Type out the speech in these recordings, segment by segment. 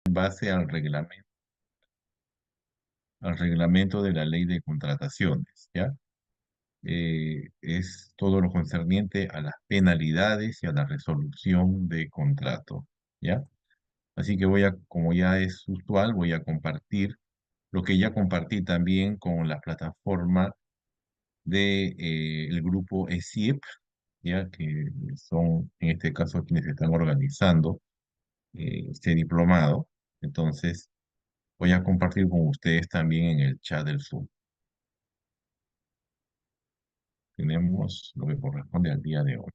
en base al reglamento de la ley de contrataciones, ¿ya? Es todo lo concerniente a las penalidades y a la resolución de contrato, ¿ya? Así que como ya es usual, voy a compartir lo que ya compartí también con la plataforma de el grupo ESIEP, ya que son en este caso quienes están organizando este diplomado. Entonces, voy a compartir con ustedes también en el chat del Zoom. Tenemos lo que corresponde al día de hoy.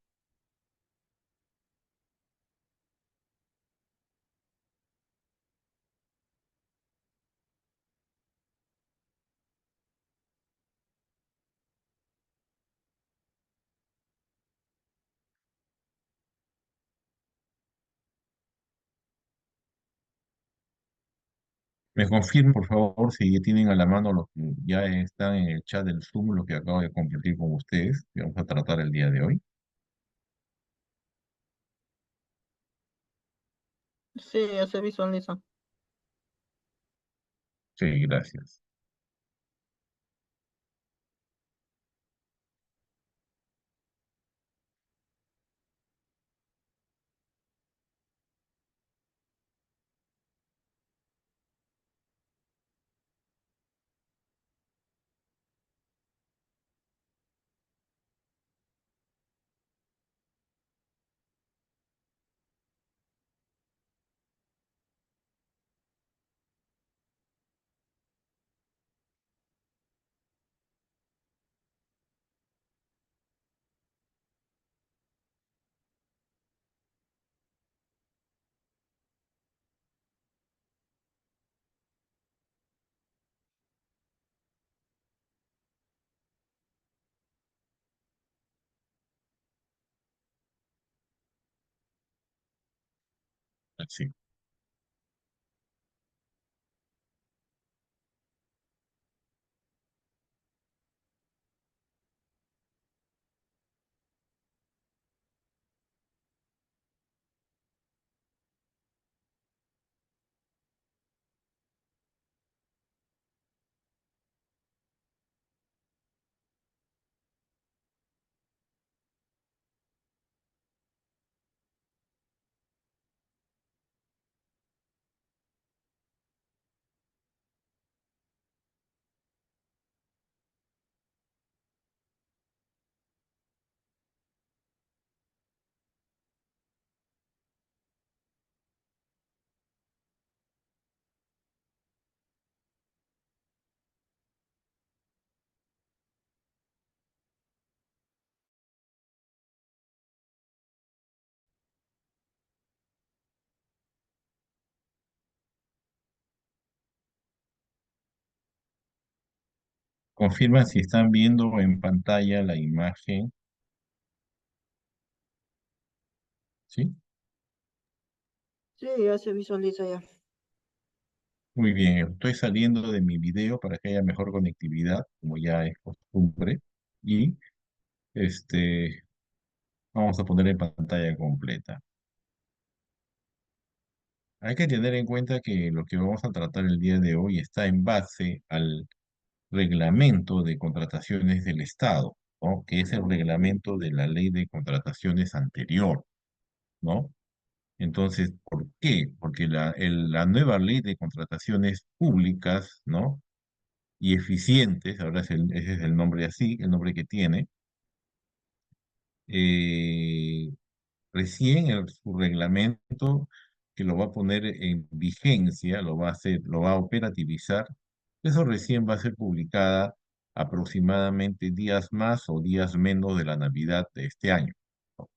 Me confirmen, por favor, si ya tienen a la mano lo que ya está en el chat del Zoom, lo que acabo de compartir con ustedes, que vamos a tratar el día de hoy. Sí, ya se visualiza. Sí, gracias. Así. Confirma si están viendo en pantalla la imagen, ¿sí? Sí, ya se visualiza ya. Muy bien, estoy saliendo de mi video para que haya mejor conectividad, como ya es costumbre, y este, vamos a poner en pantalla completa. Hay que tener en cuenta que lo que vamos a tratar el día de hoy está en base al reglamento de contrataciones del Estado, ¿no? Que es el reglamento de la ley de contrataciones anterior, ¿no? Entonces, ¿por qué? Porque la nueva ley de contrataciones públicas, ¿no? Y eficientes, ahora ese es el nombre así, el nombre que tiene, eh, recién su reglamento que lo va a poner en vigencia, lo va a hacer, lo va a operativizar, eso recién va a ser publicada aproximadamente días más o días menos de la Navidad de este año, ¿no?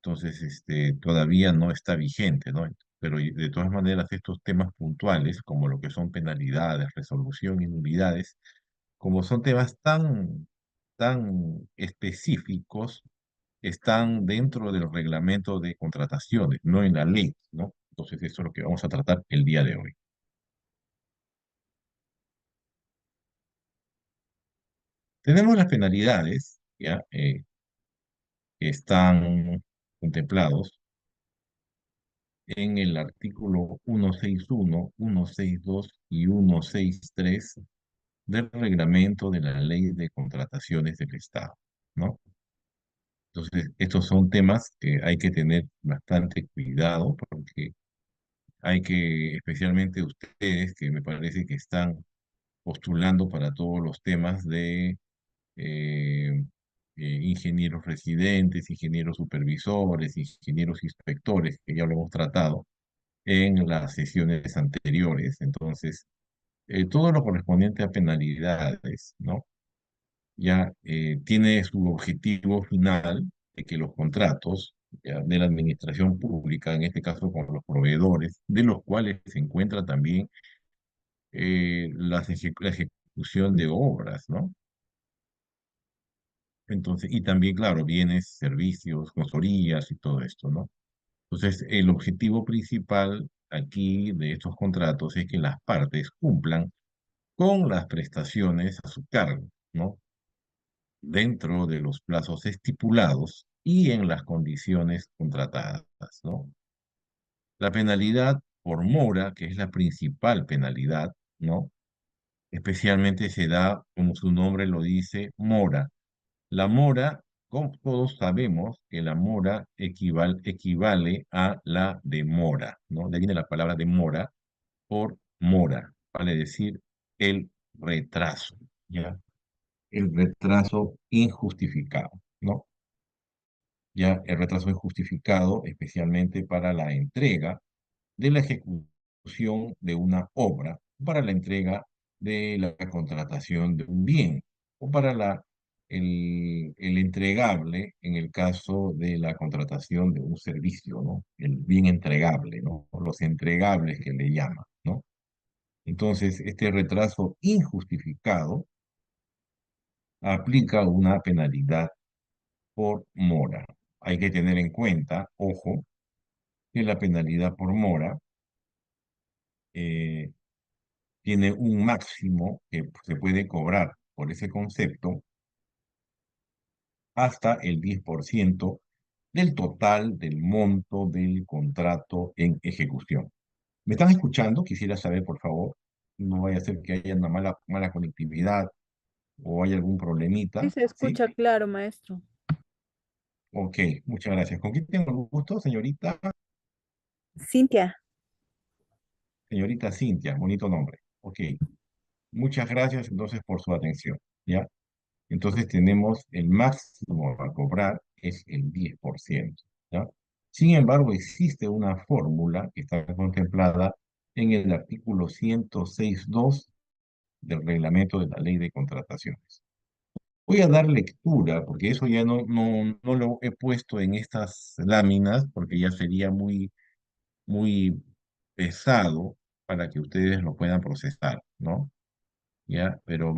Entonces, todavía no está vigente, ¿no? Pero de todas maneras, estos temas puntuales, como lo que son penalidades, resolución y nulidades, como son temas tan específicos, están dentro del reglamento de contrataciones, no en la ley, ¿no? Entonces, eso es lo que vamos a tratar el día de hoy. Tenemos las penalidades, ¿ya? Que están contemplados en el artículo 161, 162 y 163 del reglamento de la Ley de Contrataciones del Estado, ¿no? Entonces, estos son temas que hay que tener bastante cuidado porque hay que, especialmente ustedes, que me parece que están postulando para todos los temas de eh, ingenieros residentes, ingenieros supervisores, ingenieros inspectores, que ya lo hemos tratado en las sesiones anteriores. Entonces, todo lo correspondiente a penalidades, ¿no? Ya tiene su objetivo final de que los contratos ya, de la administración pública, en este caso con los proveedores, de los cuales se encuentra también la ejecución de obras, ¿no? Entonces, y también, claro, bienes, servicios, consultorías y todo esto, ¿no? Entonces, el objetivo principal aquí de estos contratos es que las partes cumplan con las prestaciones a su cargo, ¿no? Dentro de los plazos estipulados y en las condiciones contratadas, ¿no? La penalidad por mora, que es la principal penalidad, ¿no? Especialmente se da, como su nombre lo dice, mora. La mora, como todos sabemos que la mora equivale a la demora, ¿no? De ahí viene la palabra demora por mora, vale decir el retraso, ¿ya? El retraso injustificado, ¿no? Ya el retraso injustificado, especialmente para la entrega de la ejecución de una obra, para la entrega de la contratación de un bien, o para el entregable en el caso de la contratación de un servicio, ¿no? El bien entregable, ¿no? Los entregables que le llaman, ¿no? Entonces, este retraso injustificado aplica una penalidad por mora. Hay que tener en cuenta, ojo, que la penalidad por mora eh, tiene un máximo que se puede cobrar por ese concepto hasta el 10% del total del monto del contrato en ejecución. ¿Me están escuchando? Quisiera saber, por favor, no vaya a ser que haya una mala conectividad o haya algún Sí, problemita, se ¿sí? escucha claro, maestro. Ok, muchas gracias. ¿Con quién tengo el gusto, señorita? Cintia, Señorita Cintia, bonito nombre. Ok, muchas gracias entonces por su atención, ¿ya? Entonces tenemos el máximo a cobrar es el 10%, ¿ya? Sin embargo, existe una fórmula que está contemplada en el artículo 106.2 del reglamento de la ley de contrataciones. Voy a dar lectura, porque eso ya no lo he puesto en estas láminas, porque ya sería muy pesado para que ustedes lo puedan procesar, ¿no? ¿Ya? Pero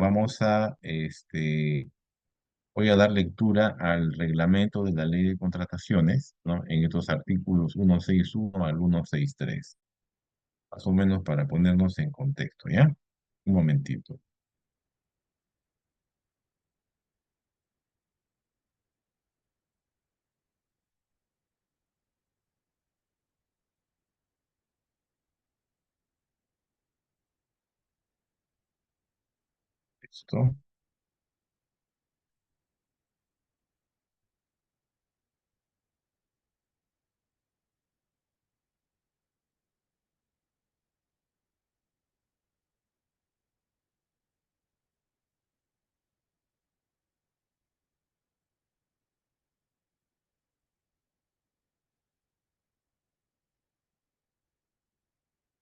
voy a dar lectura al reglamento de la ley de contrataciones, ¿no? En estos artículos 161 al 163, más o menos para ponernos en contexto, ¿ya? Un momentito. Listo.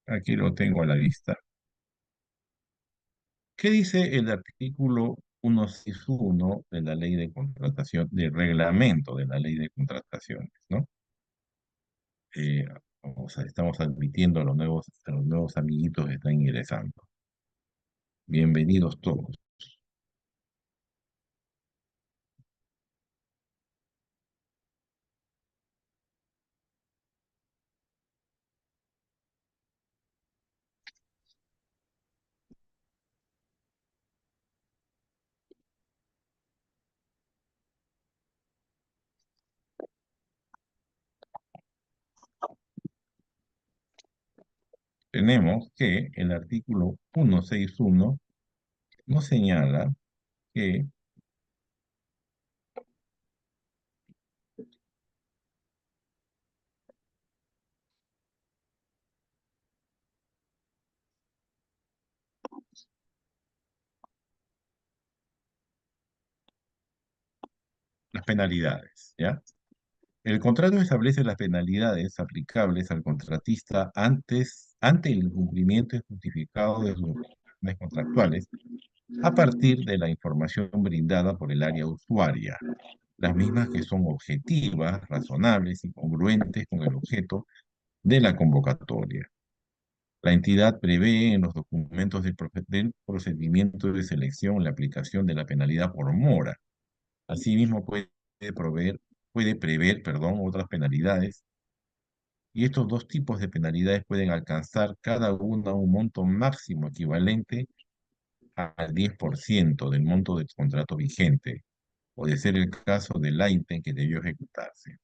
Aquí lo tengo a la vista. ¿Qué dice el artículo 161 de la ley de contratación, del reglamento de la ley de contrataciones, ¿no? Eh, estamos admitiendo a los nuevos amiguitos que están ingresando. Bienvenidos todos. tenemos que el artículo 161 nos señala que las penalidades, ¿ya? El contrato establece las penalidades aplicables al contratista ante el incumplimiento injustificado de sus obligaciones contractuales a partir de la información brindada por el área usuaria, las mismas que son objetivas, razonables y congruentes con el objeto de la convocatoria. La entidad prevé en los documentos del procedimiento de selección la aplicación de la penalidad por mora. Asimismo, puede prever, perdón, otras penalidades, y estos dos tipos de penalidades pueden alcanzar cada una un monto máximo equivalente al 10% del monto del contrato vigente, o de ser el caso del ítem que debió ejecutarse.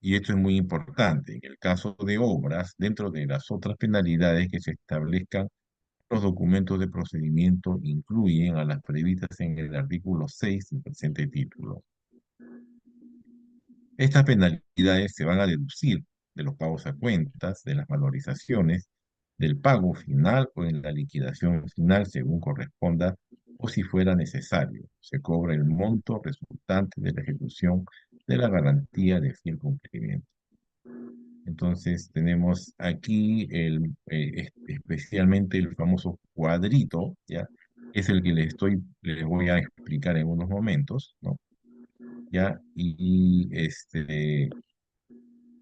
Y esto es muy importante. En el caso de obras, dentro de las otras penalidades que se establezcan, los documentos de procedimiento incluyen a las previstas en el artículo 6 del presente título. Estas penalidades se van a deducir de los pagos a cuentas, de las valorizaciones, del pago final o en la liquidación final según corresponda o si fuera necesario. Se cobra el monto resultante de la ejecución de la garantía de fiel cumplimiento. Entonces tenemos aquí especialmente el famoso cuadrito, ¿ya? Es el que les voy a explicar en unos momentos, ¿no? ¿Ya?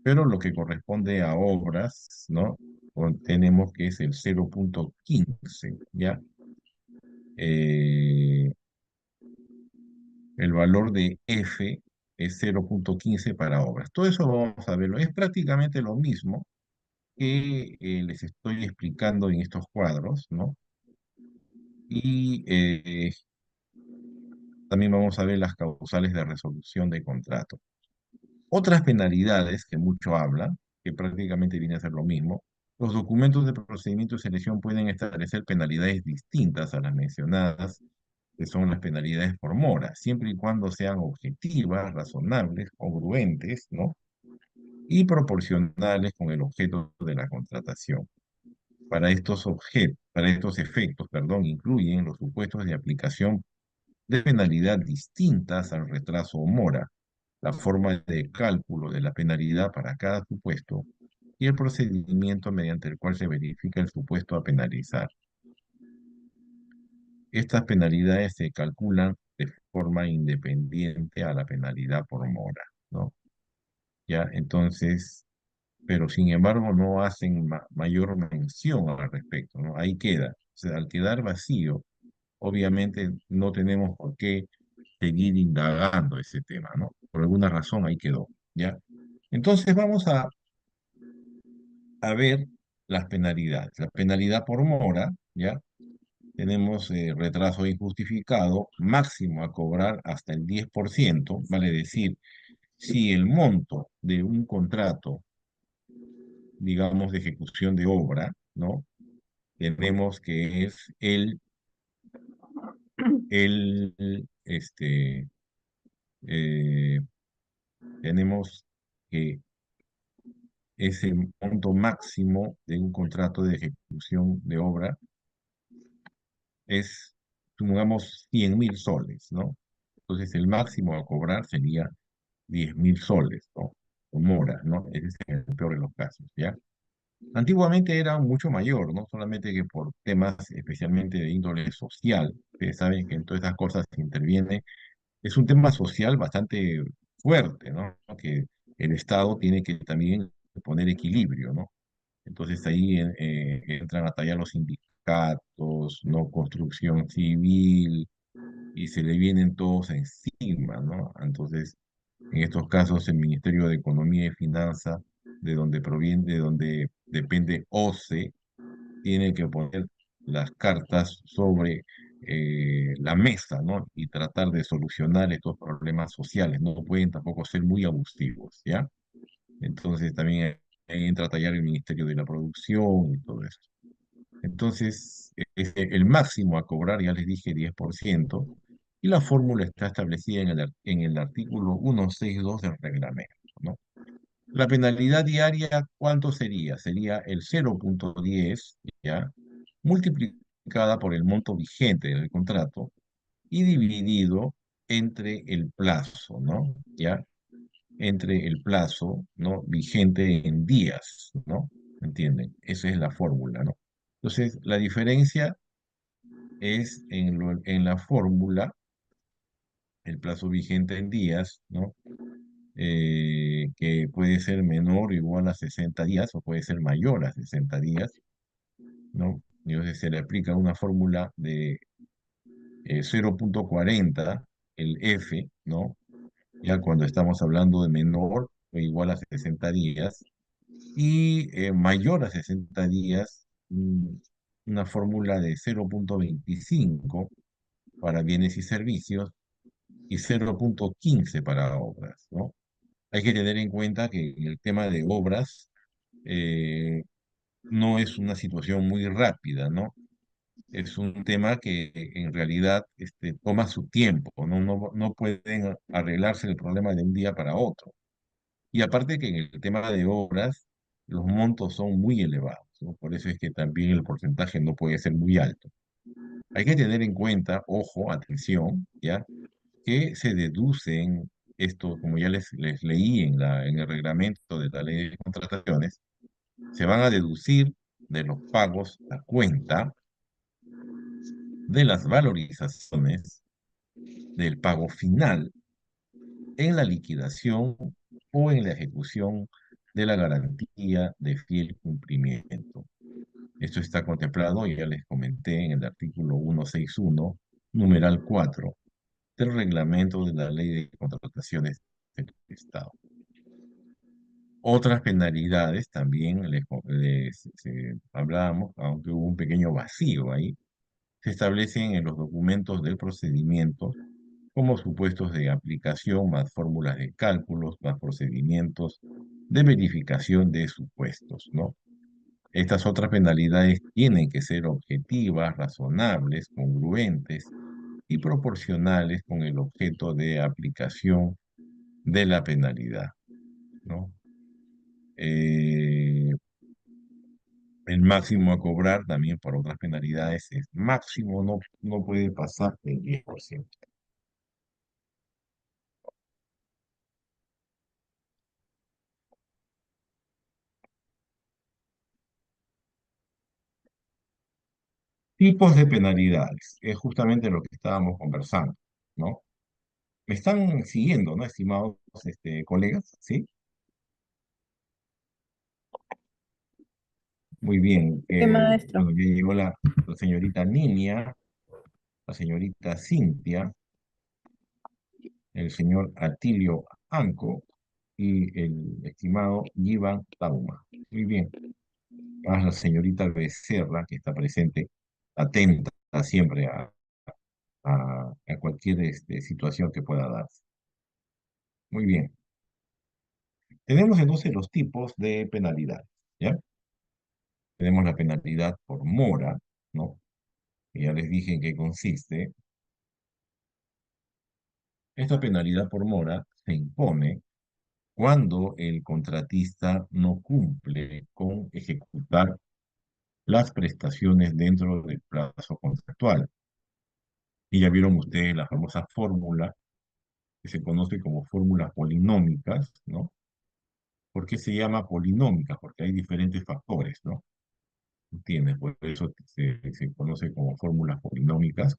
Pero lo que corresponde a obras, ¿no? Tenemos que es el 0,15, ¿ya? Eh, el valor de F es 0,15 para obras. Todo eso vamos a verlo. Es prácticamente lo mismo que les estoy explicando en estos cuadros, ¿no? Y también vamos a ver las causales de resolución de contrato. Otras penalidades que mucho hablan, que prácticamente viene a ser lo mismo, los documentos de procedimiento de selección pueden establecer penalidades distintas a las mencionadas, que son las penalidades por mora, siempre y cuando sean objetivas, razonables, congruentes, ¿no? Y proporcionales con el objeto de la contratación. Para estos efectos, perdón, incluyen los supuestos de aplicación de penalidad distintas al retraso o mora, la forma de cálculo de la penalidad para cada supuesto y el procedimiento mediante el cual se verifica el supuesto a penalizar. Estas penalidades se calculan de forma independiente a la penalidad por mora, ¿no? Ya, entonces, pero sin embargo no hacen mayor mención al respecto, ¿no? Ahí queda. O sea, al quedar vacío, obviamente no tenemos por qué seguir indagando ese tema, ¿no? Por alguna razón ahí quedó, ¿ya? Entonces vamos a ver las penalidades. La penalidad por mora, ¿ya? Tenemos retraso injustificado, máximo a cobrar hasta el 10%, vale decir, si el monto de un contrato, digamos, de ejecución de obra, ¿no? Tenemos que es el, eh, tenemos que ese monto máximo de un contrato de ejecución de obra es, supongamos, 100.000 soles, ¿no? Entonces el máximo a cobrar sería 10.000 soles, ¿no? O mora, ¿no? Ese es el peor de los casos, ¿ya? Antiguamente era mucho mayor, ¿no? Solamente que por temas especialmente de índole social, ustedes saben que en todas esas cosas se interviene, es un tema social bastante fuerte, ¿no? Que el Estado tiene que también poner equilibrio, ¿no? Entonces ahí entran a tallar los sindicatos, ¿no? Construcción civil, y se le vienen todos encima, ¿no? Entonces, en estos casos, el Ministerio de Economía y Finanzas, de donde depende OCE, tiene que poner las cartas sobre la mesa, ¿no? Y tratar de solucionar estos problemas sociales. No pueden tampoco ser muy abusivos, ¿ya? Entonces también entra a tallar el Ministerio de la Producción y todo esto. Entonces, el máximo a cobrar, ya les dije, 10%, y la fórmula está establecida en el artículo 162 del reglamento, ¿no? La penalidad diaria, ¿cuánto sería? Sería el 0,10, ¿ya? Multiplicada por el monto vigente del contrato y dividido entre el plazo, ¿no? ¿Ya? Entre el plazo, ¿no? Vigente en días, ¿no? ¿Entienden? Esa es la fórmula, ¿no? Entonces, la diferencia es en la fórmula, el plazo vigente en días, ¿no? Que puede ser menor o igual a 60 días o puede ser mayor a 60 días, ¿no? Y entonces se le aplica una fórmula de 0,40, el F, ¿no? Ya cuando estamos hablando de menor o igual a 60 días, y mayor a 60 días, una fórmula de 0,25 para bienes y servicios y 0,15 para obras, ¿no? Hay que tener en cuenta que en el tema de obras eh, no es una situación muy rápida, ¿no? Es un tema que en realidad toma su tiempo, ¿no? No pueden arreglarse el problema de un día para otro. Y aparte que en el tema de obras, los montos son muy elevados, ¿no? Por eso es que también el porcentaje no puede ser muy alto. Hay que tener en cuenta, ojo, atención, ¿ya? Que se deducen esto, como ya les leí en el reglamento de la ley de contrataciones, se van a deducir de los pagos a cuenta de las valorizaciones del pago final en la liquidación o en la ejecución de la garantía de fiel cumplimiento. Esto está contemplado, ya les comenté, en el artículo 161, numeral 4 del reglamento de la ley de contrataciones del Estado. Otras penalidades también hablábamos, aunque hubo un pequeño vacío ahí, se establecen en los documentos del procedimiento como supuestos de aplicación, más fórmulas de cálculos, más procedimientos de verificación de supuestos, ¿no? Estas otras penalidades tienen que ser objetivas, razonables, congruentes y proporcionales con el objeto de aplicación de la penalidad, ¿no? Eh, el máximo a cobrar también por otras penalidades es máximo, no puede pasar del 10%. Tipos de penalidades, es justamente lo que estábamos conversando, ¿no? Me están siguiendo, ¿no, estimados colegas? ¿Sí? Muy bien. Sí, maestro. Bueno, ya llegó la señorita Ninia, la señorita Cintia, el señor Atilio Anco y el estimado Iván Tauma. Muy bien. Más la señorita Becerra, que está presente, atenta siempre a cualquier situación que pueda darse. Muy bien. Tenemos entonces los tipos de penalidad, ¿ya? Tenemos la penalidad por mora, ¿no? Que ya les dije en qué consiste. Esta penalidad por mora se impone cuando el contratista no cumple con ejecutar las prestaciones dentro del plazo contractual. Y ya vieron ustedes la famosa fórmula que se conoce como fórmulas polinómicas, ¿no? ¿Por qué se llama polinómica? Porque hay diferentes factores, ¿no? ¿Entiendes? Por eso se conoce como fórmulas polinómicas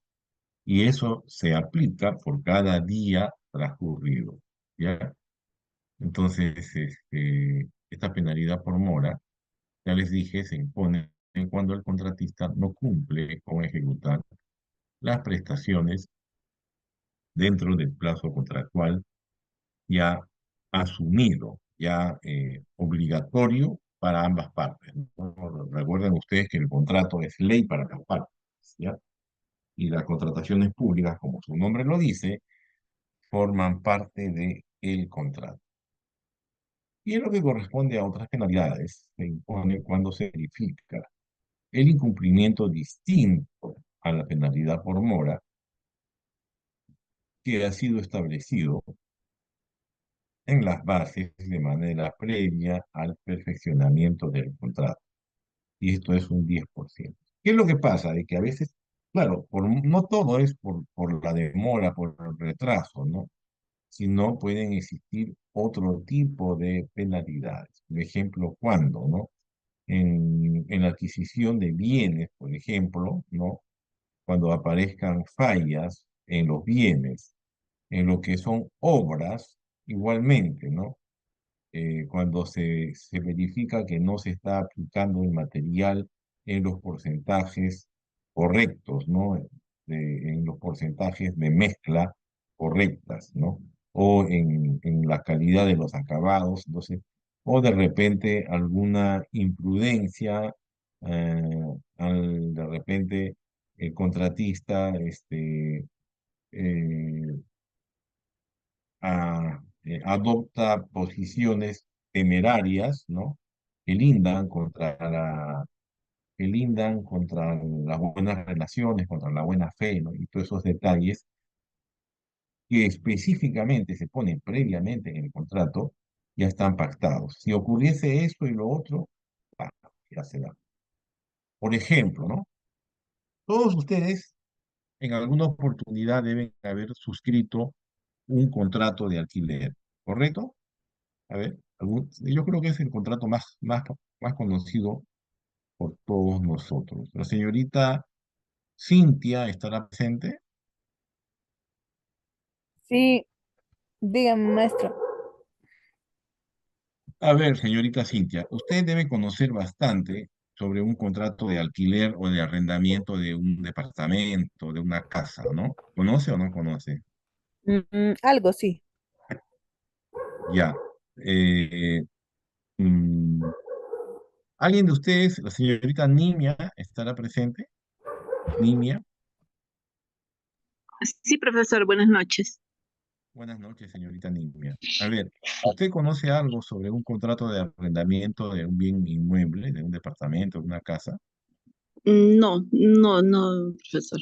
y eso se aplica por cada día transcurrido, ¿ya? Entonces, esta penalidad por mora, ya les dije, se impone cuando el contratista no cumple con ejecutar las prestaciones dentro del plazo contractual ya asumido, ya obligatorio para ambas partes, ¿no? Recuerden ustedes que el contrato es ley para las partes, ¿ya? Y las contrataciones públicas, como su nombre lo dice, forman parte del contrato. Y es lo que corresponde a otras penalidades, se impone cuando se verifica el incumplimiento distinto a la penalidad por mora que ha sido establecido en las bases de manera previa al perfeccionamiento del contrato. Y esto es un 10%. ¿Qué es lo que pasa? De que a veces, claro, no todo es por la demora, por el retraso, ¿no? Sino pueden existir otro tipo de penalidades. Por ejemplo, cuando, ¿no? En la adquisición de bienes, por ejemplo, ¿no? Cuando aparezcan fallas en los bienes, en lo que son obras, igualmente, ¿no? Cuando se verifica que no se está aplicando el material en los porcentajes correctos, ¿no? En los porcentajes de mezcla correctas, ¿no? O en la calidad de los acabados, entonces, o de repente alguna imprudencia, de repente el contratista, eh, adopta posiciones temerarias, ¿no? Que lindan contra que lindan contra las buenas relaciones, contra la buena fe, ¿no? Y todos esos detalles que específicamente se ponen previamente en el contrato, ya están pactados. Si ocurriese esto y lo otro, ah, ya se da. Por ejemplo, ¿no? Todos ustedes en alguna oportunidad deben haber suscrito un contrato de alquiler, ¿correcto? A ver, yo creo que es el contrato más conocido por todos nosotros. La señorita Cintia estará presente. Sí, dígame, maestro. A ver, señorita Cintia, usted debe conocer bastante sobre un contrato de alquiler o de arrendamiento de un departamento, de una casa, ¿no? ¿Conoce o no conoce? Algo, sí. Ya. Eh, mm, ¿Alguien de ustedes, la señorita Nimia, estará presente? Nimia. Sí, profesor, buenas noches. Buenas noches, señorita Nimia. A ver, ¿usted conoce algo sobre un contrato de arrendamiento de un bien inmueble, de un departamento, de una casa? No, no, no, profesor.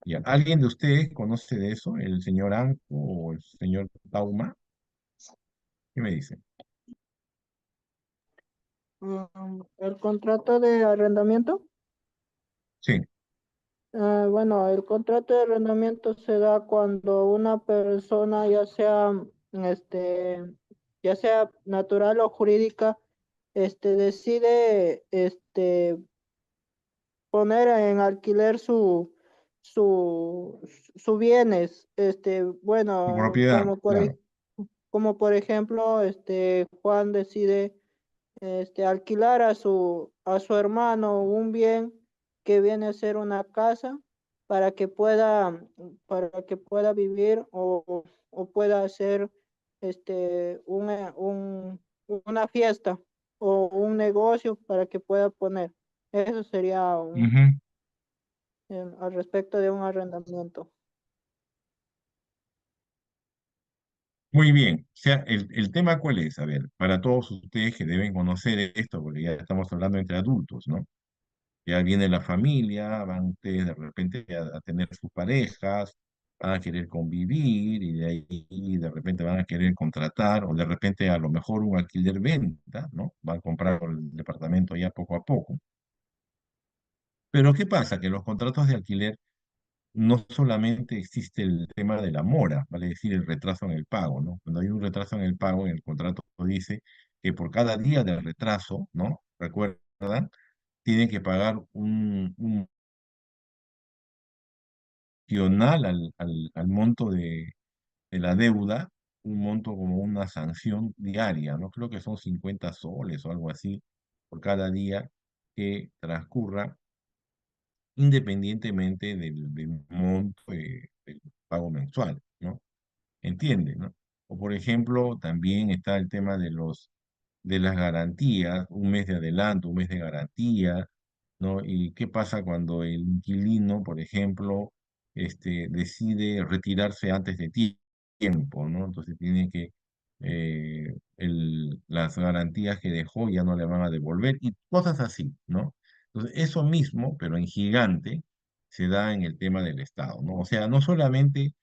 Ya. ¿Alguien de ustedes conoce de eso? ¿El señor Anco o el señor Tauma? ¿Qué me dice? El contrato de arrendamiento. Sí, Bueno, el contrato de arrendamiento se da cuando una persona, este, ya sea natural o jurídica, decide, poner en alquiler su bienes, su bueno, propiedad, claro. como por ejemplo, Juan decide alquilar a su hermano un bien que viene a ser una casa para que para que pueda vivir o pueda hacer una fiesta o un negocio para que pueda poner. Eso sería Ujú. al respecto de un arrendamiento. Muy bien. O sea, el tema cuál es, a ver, para todos ustedes que deben conocer esto, porque ya estamos hablando entre adultos, ¿no? Ya viene la familia, van ustedes de repente a tener sus parejas, van a querer convivir y de ahí de repente van a querer contratar o de repente a lo mejor un alquiler-venta, ¿no? Van a comprar el departamento ya poco a poco. Pero ¿qué pasa? Que los contratos de alquiler no solamente existe el tema de la mora, vale decir, el retraso en el pago, ¿no? Cuando hay un retraso en el pago, en el contrato dice que por cada día de retraso, ¿no? ¿Recuerdan? Tienen que pagar un adicional al monto de la deuda, un monto como una sanción diaria, ¿no? Creo que son 50 soles o algo así por cada día que transcurra, independientemente del monto del pago mensual, ¿no? ¿Entiende, no? O por ejemplo, también está el tema de las garantías, un mes de adelanto, un mes de garantía, ¿no? ¿Y qué pasa cuando el inquilino, por ejemplo, decide retirarse antes de tiempo, ¿no? Entonces tiene que las garantías que dejó ya no le van a devolver y cosas así, ¿no? Entonces, eso mismo, pero en gigante, se da en el tema del Estado, ¿no? O sea, no solamente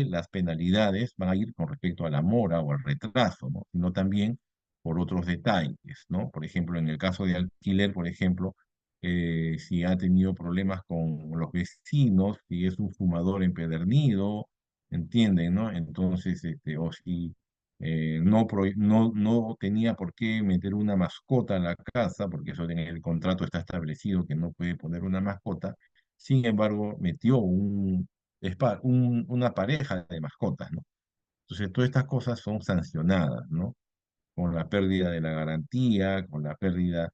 las penalidades van a ir con respecto a la mora o al retraso, ¿no? Sino también por otros detalles, ¿no? Por ejemplo, en el caso de alquiler, por ejemplo, si ha tenido problemas con los vecinos, si es un fumador empedernido, ¿entienden, no? Entonces, o si no tenía por qué meter una mascota a la casa, porque eso en el contrato está establecido que no puede poner una mascota, sin embargo, metió una pareja de mascotas, ¿no? Entonces, todas estas cosas son sancionadas, ¿no? Con la pérdida de la garantía, con la pérdida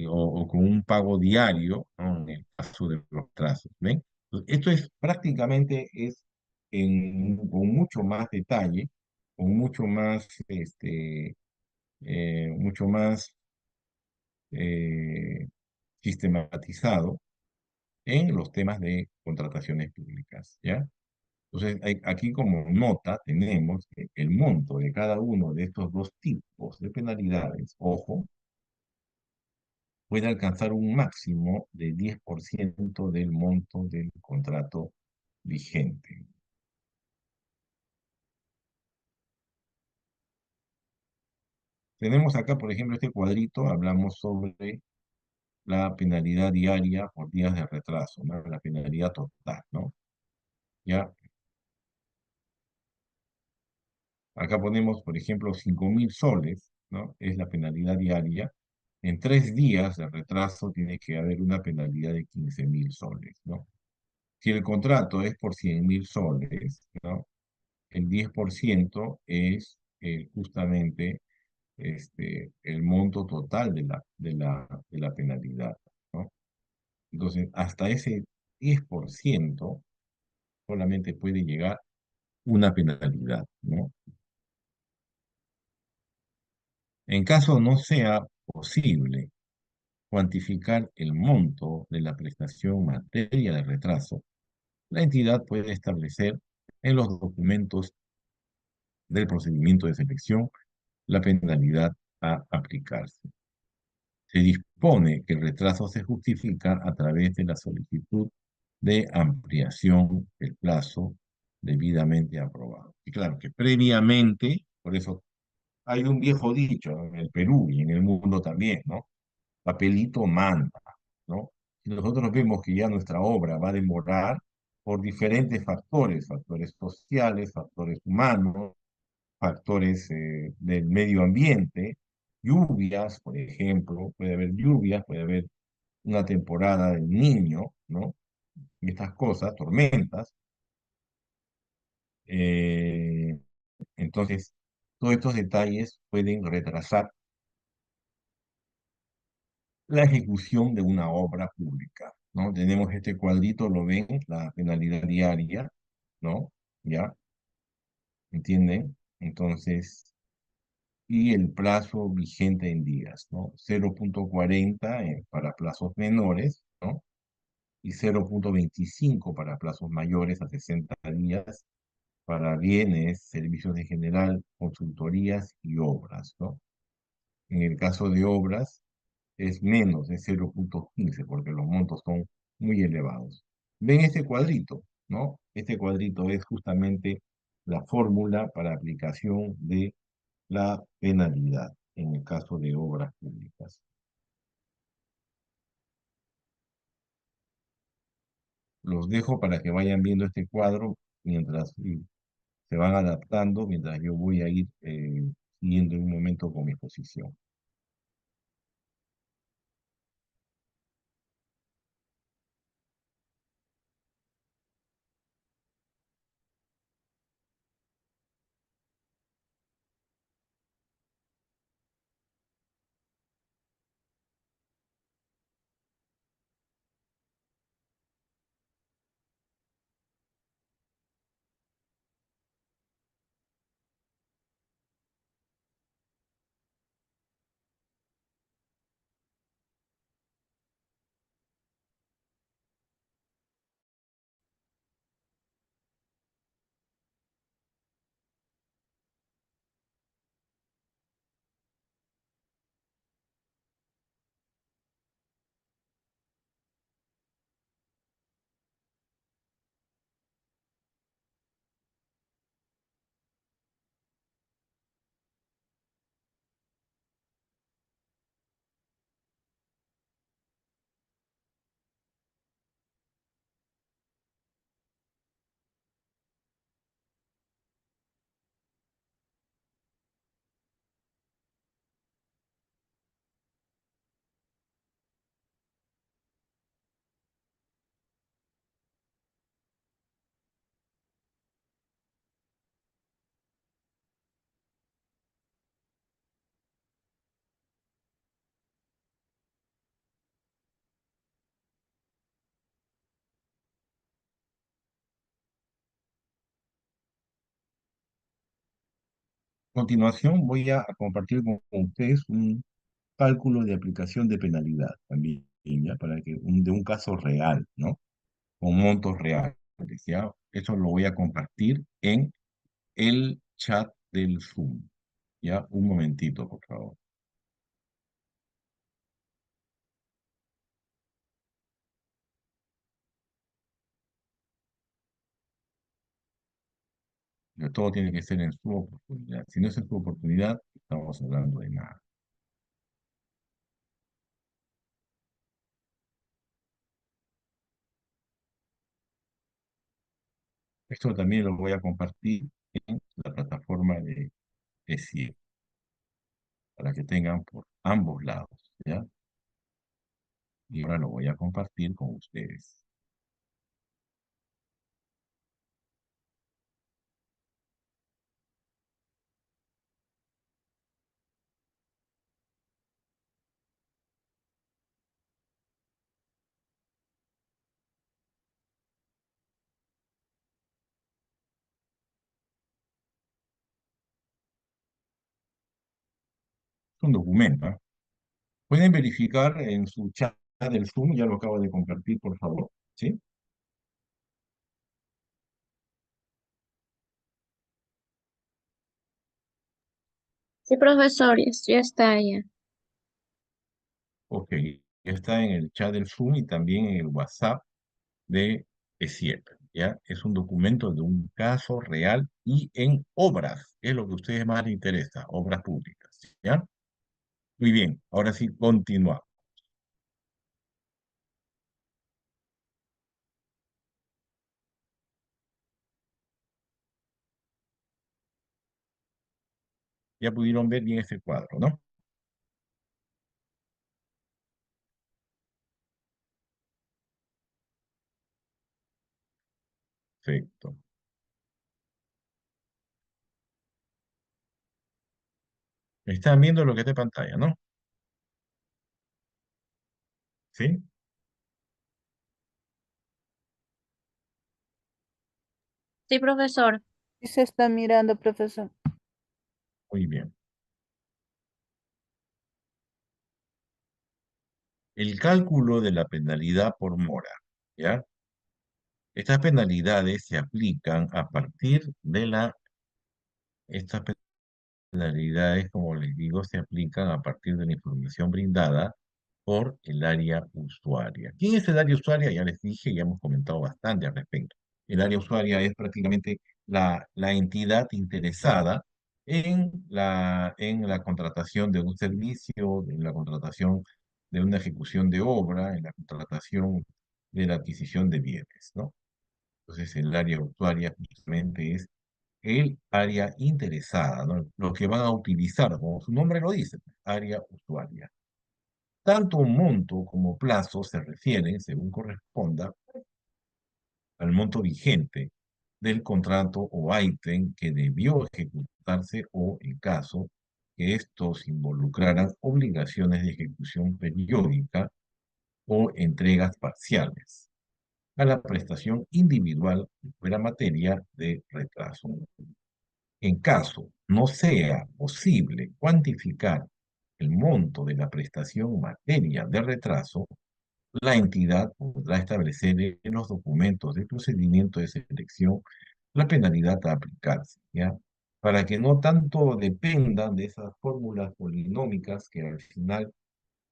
o con un pago diario, ¿no? En el caso de los trazos, ¿ven? Entonces, esto es prácticamente con mucho más detalle, con mucho más eh, sistematizado en los temas de contrataciones públicas, ¿ya? Entonces, aquí como nota tenemos que el monto de cada uno de estos dos tipos de penalidades, ojo, puede alcanzar un máximo de 10% del monto del contrato vigente. Tenemos acá, por ejemplo, este cuadrito, hablamos sobre la penalidad diaria por días de retraso, ¿no? La penalidad total, ¿no? Ya, acá ponemos, por ejemplo, 5.000 soles, ¿no? Es la penalidad diaria. En 3 días de retraso tiene que haber una penalidad de 15.000 soles, ¿no? Si el contrato es por 100.000 soles, ¿no? El 10% es justamente el monto total de la penalidad, ¿no? Entonces, hasta ese 10% solamente puede llegar una penalidad, ¿no? En caso no sea posible cuantificar el monto de la prestación en materia de retraso, la entidad puede establecer en los documentos del procedimiento de selección la penalidad a aplicarse. Se dispone que el retraso se justifica a través de la solicitud de ampliación del plazo debidamente aprobado. Y claro que previamente, por eso hay un viejo dicho en el Perú y en el mundo también, ¿no? Papelito manda, ¿no? Si nosotros vemos que ya nuestra obra va a demorar por diferentes factores, factores sociales, factores humanos, factores del medio ambiente, lluvias, por ejemplo, puede haber lluvias, puede haber una temporada del niño, ¿no? Y estas cosas, tormentas. eh, entonces, todos estos detalles pueden retrasar la ejecución de una obra pública, ¿no? Tenemos este cuadrito, lo ven, la penalidad diaria, ¿no? ¿Ya? ¿Entienden? Entonces, y el plazo vigente en días, ¿no? 0,40 para plazos menores, ¿no? Y 0,25 para plazos mayores a 60 días para bienes, servicios de general, consultorías y obras, ¿no? En el caso de obras es menos de 0,15 porque los montos son muy elevados. Ven este cuadrito, ¿no? Este cuadrito es justamente la fórmula para aplicación de la penalidad en el caso de obras públicas. Los dejo para que vayan viendo este cuadro mientras se van adaptando, mientras yo voy a ir siguiendo en un momento con mi exposición. continuación voy a compartir con ustedes un cálculo de aplicación de penalidad también, ¿ya? Para que de un caso real, ¿no? Con montos reales, ¿ya? Eso lo voy a compartir en el chat del Zoom, ¿ya? Un momentito, por favor. Pero todo tiene que ser en su oportunidad. Si no es en su oportunidad, estamos hablando de nada. Esto también lo voy a compartir en la plataforma de CIE, para que tengan por ambos lados, ¿ya? Y ahora lo voy a compartir con ustedes. Es un documento, ¿ah? Pueden verificar en su chat del Zoom, ya lo acabo de compartir, por favor, ¿sí? Sí, profesor, ya está ya. Ok, ya está en el chat del Zoom y también en el WhatsApp de ESIEP, ¿ya? Es un documento de un caso real y en obras, que es lo que a ustedes más les interesa, obras públicas, ¿ya? Muy bien, ahora sí, continúa. Ya pudieron ver bien ese cuadro, ¿no? Perfecto. Están viendo lo que está en pantalla, ¿no? ¿Sí? Sí, profesor. Sí se está mirando, profesor. Muy bien. El cálculo de la penalidad por mora, ¿ya? Estas penalidades se aplican a partir de estas penalidades, como les digo, se aplican a partir de la información brindada por el área usuaria. ¿Quién es el área usuaria? Ya les dije, ya hemos comentado bastante al respecto. El área usuaria es prácticamente la entidad interesada en la contratación de un servicio, en la contratación de una ejecución de obra, en la contratación de la adquisición de bienes, ¿no? Entonces, el área usuaria justamente es el área interesada, ¿no? Lo que van a utilizar, como su nombre lo dice, área usuaria. Tanto monto como plazo se refieren, según corresponda, al monto vigente del contrato o ítem que debió ejecutarse o, en caso que estos involucraran obligaciones de ejecución periódica o entregas parciales, a la prestación individual que fuera materia de retraso. En caso no sea posible cuantificar el monto de la prestación en materia de retraso, la entidad podrá establecer en los documentos de procedimiento de selección la penalidad a aplicarse, ¿ya? Para que no tanto dependan de esas fórmulas polinómicas que al final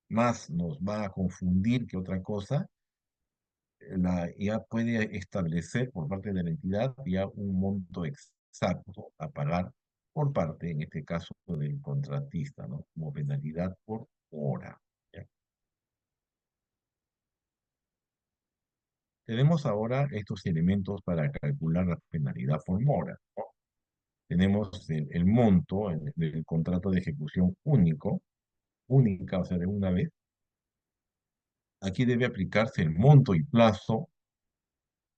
más nos va a confundir que otra cosa, la IA puede establecer por parte de la entidad ya un monto exacto a pagar por parte, en este caso, del contratista, ¿no? Como penalidad por hora, ¿ya? Tenemos ahora estos elementos para calcular la penalidad por mora, ¿no? Tenemos el monto del contrato de ejecución única, o sea, de una vez. Aquí debe aplicarse el monto y plazo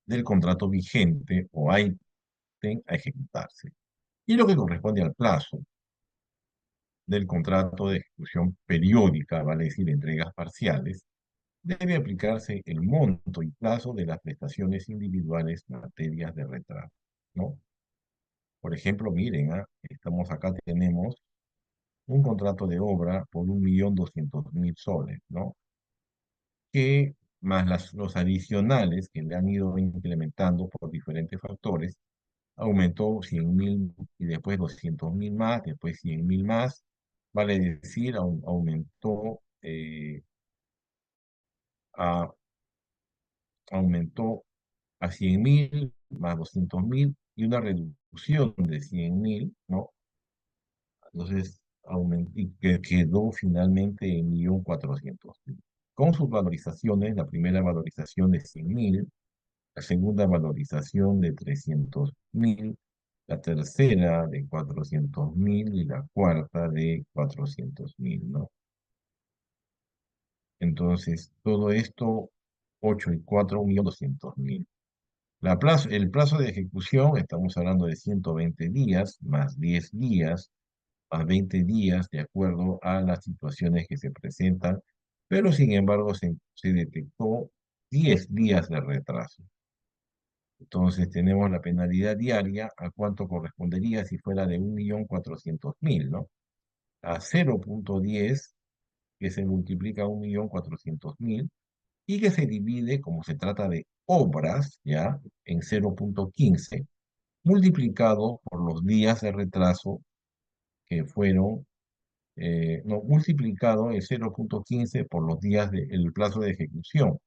del contrato vigente o ítem a ejecutarse. Y lo que corresponde al plazo del contrato de ejecución periódica, vale decir, entregas parciales, debe aplicarse el monto y plazo de las prestaciones individuales en materias de retraso, ¿no? Por ejemplo, miren, estamos acá, tenemos un contrato de obra por 1.200.000 soles, ¿no? Que más los adicionales que le han ido incrementando por diferentes factores, aumentó 100.000 y después 200.000 más, después 100.000 más, vale decir, aumentó, a, aumentó a 100.000 más 200.000 y una reducción de 100.000, ¿no? Entonces, y que quedó finalmente en 1.400.000. Con sus valorizaciones, la primera valorización de 100.000, la segunda valorización de 300.000, la tercera de 400.000 y la cuarta de 400.000, ¿no? Entonces, todo esto, 8 y 4, 1.200.000. El plazo de ejecución, estamos hablando de 120 días, más 10 días, más 20 días, de acuerdo a las situaciones que se presentan, pero sin embargo se detectó 10 días de retraso. Entonces tenemos la penalidad diaria, ¿a cuánto correspondería si fuera de 1.400.000, ¿no? A 0.10, que se multiplica a 1.400.000, y que se divide, como se trata de obras, ¿ya? En 0.15, multiplicado por los días de retraso que fueron, no, multiplicado en 0.15 por los días del plazo de ejecución,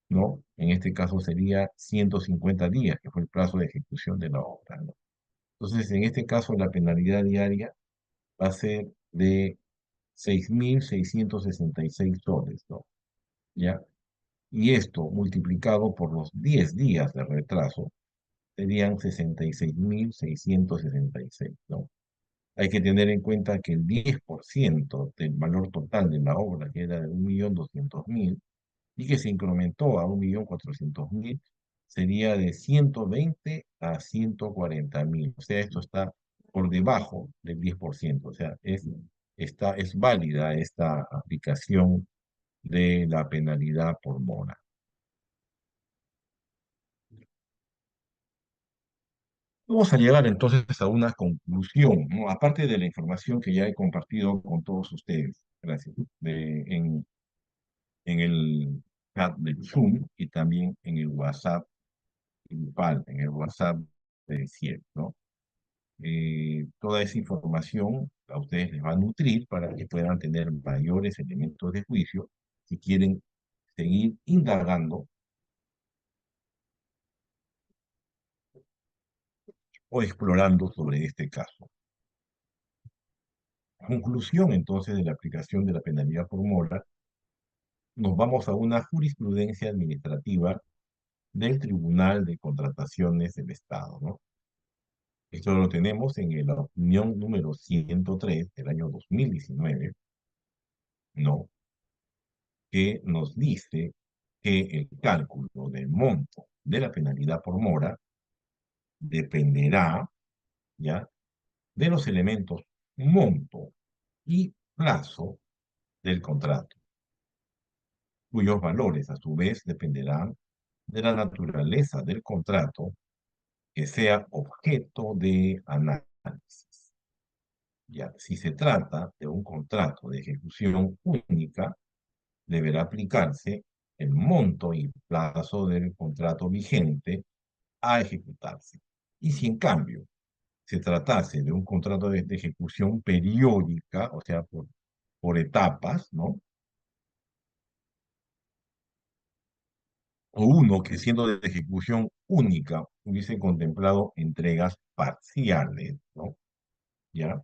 ¿no? En este caso sería 150 días, que fue el plazo de ejecución de la obra, ¿no? Entonces, en este caso, la penalidad diaria va a ser de 6.666 soles, ¿no? ¿Ya? Y esto multiplicado por los 10 días de retraso serían 66.666, ¿no? Hay que tener en cuenta que el 10% del valor total de la obra, que era de 1.200.000, y que se incrementó a 1.400.000, sería de 120 a 140.000. O sea, esto está por debajo del 10%. O sea, es válida esta aplicación de la penalidad por mora. Vamos a llegar entonces a una conclusión, ¿no? Aparte de la información que ya he compartido con todos ustedes, gracias, en el chat del Zoom y también en el WhatsApp grupal, en el WhatsApp de CIEP, ¿no? Toda esa información a ustedes les va a nutrir para que puedan tener mayores elementos de juicio si quieren seguir indagando o explorando sobre este caso. Conclusión entonces de la aplicación de la penalidad por mora, nos vamos a una jurisprudencia administrativa del Tribunal de Contrataciones del Estado, ¿no? Esto lo tenemos en la opinión número 103 del año 2019, ¿no? Que nos dice que el cálculo del monto de la penalidad por mora dependerá, ¿ya?, de los elementos monto y plazo del contrato, cuyos valores a su vez dependerán de la naturaleza del contrato que sea objeto de análisis. Ya, si se trata de un contrato de ejecución única, deberá aplicarse el monto y plazo del contrato vigente a ejecutarse. Y si en cambio se tratase de un contrato de ejecución periódica, o sea, por etapas, ¿no? O uno que siendo de ejecución única hubiese contemplado entregas parciales, ¿no? ¿Ya?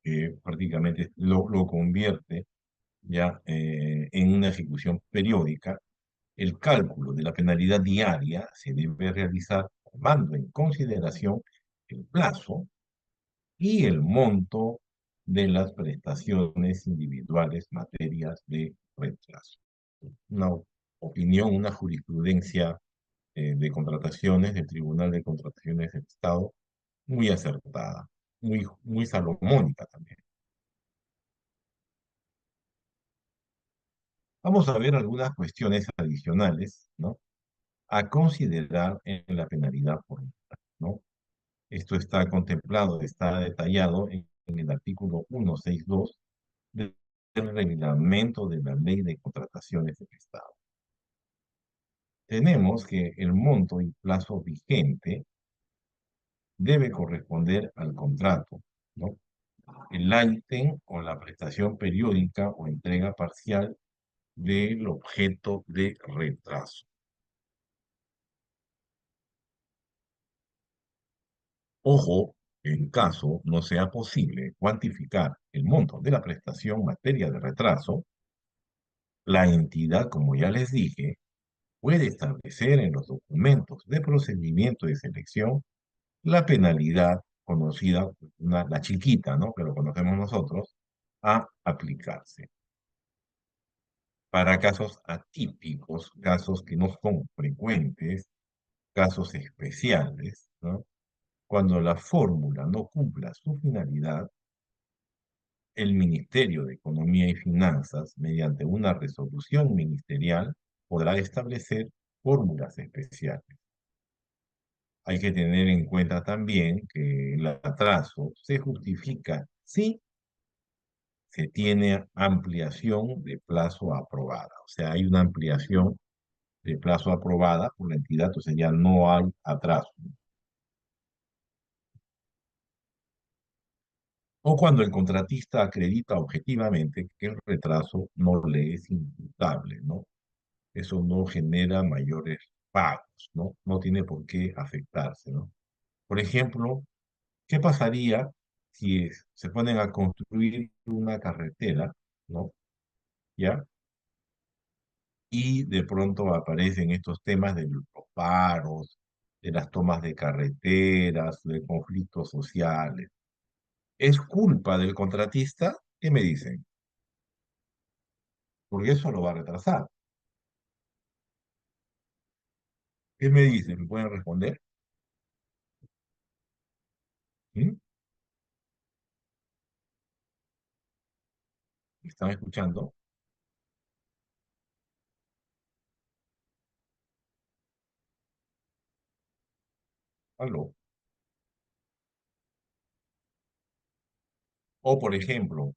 Que prácticamente lo convierte ya en una ejecución periódica. El cálculo de la penalidad diaria se debe realizar tomando en consideración el plazo y el monto de las prestaciones individuales materias de retraso. Una opinión, una jurisprudencia de contrataciones del Tribunal de Contrataciones del Estado muy acertada, muy salomónica también. Vamos a ver algunas cuestiones adicionales, ¿no?, a considerar en la penalidad por multa, ¿no? Esto está contemplado, está detallado en el artículo 162 del reglamento de la Ley de Contrataciones del Estado. Tenemos que el monto y plazo vigente debe corresponder al contrato, ¿no? El ítem o la prestación periódica o entrega parcial del objeto de retraso. Ojo, en caso no sea posible cuantificar el monto de la prestación en materia de retraso, la entidad, como ya les dije, puede establecer en los documentos de procedimiento de selección la penalidad conocida, la chiquita, ¿no? Que lo conocemos nosotros, a aplicarse. Para casos atípicos, casos que no son frecuentes, casos especiales, ¿no? Cuando la fórmula no cumpla su finalidad, el Ministerio de Economía y Finanzas, mediante una resolución ministerial, podrá establecer fórmulas especiales. Hay que tener en cuenta también que el atraso se justifica si se tiene ampliación de plazo aprobada. O sea, hay una ampliación de plazo aprobada por la entidad, entonces ya no hay atraso. O cuando el contratista acredita objetivamente que el retraso no le es imputable, ¿no? Eso no genera mayores pagos, ¿no? No tiene por qué afectarse, ¿no? Por ejemplo, ¿qué pasaría si se ponen a construir una carretera, ¿no? ¿Ya? Y de pronto aparecen estos temas de los paros, de las tomas de carreteras, de conflictos sociales. ¿Es culpa del contratista? ¿Qué me dicen? Porque eso lo va a retrasar. ¿Qué me dicen? ¿Me pueden responder? ¿Mm? ¿Me están escuchando? ¿Aló? O, por ejemplo,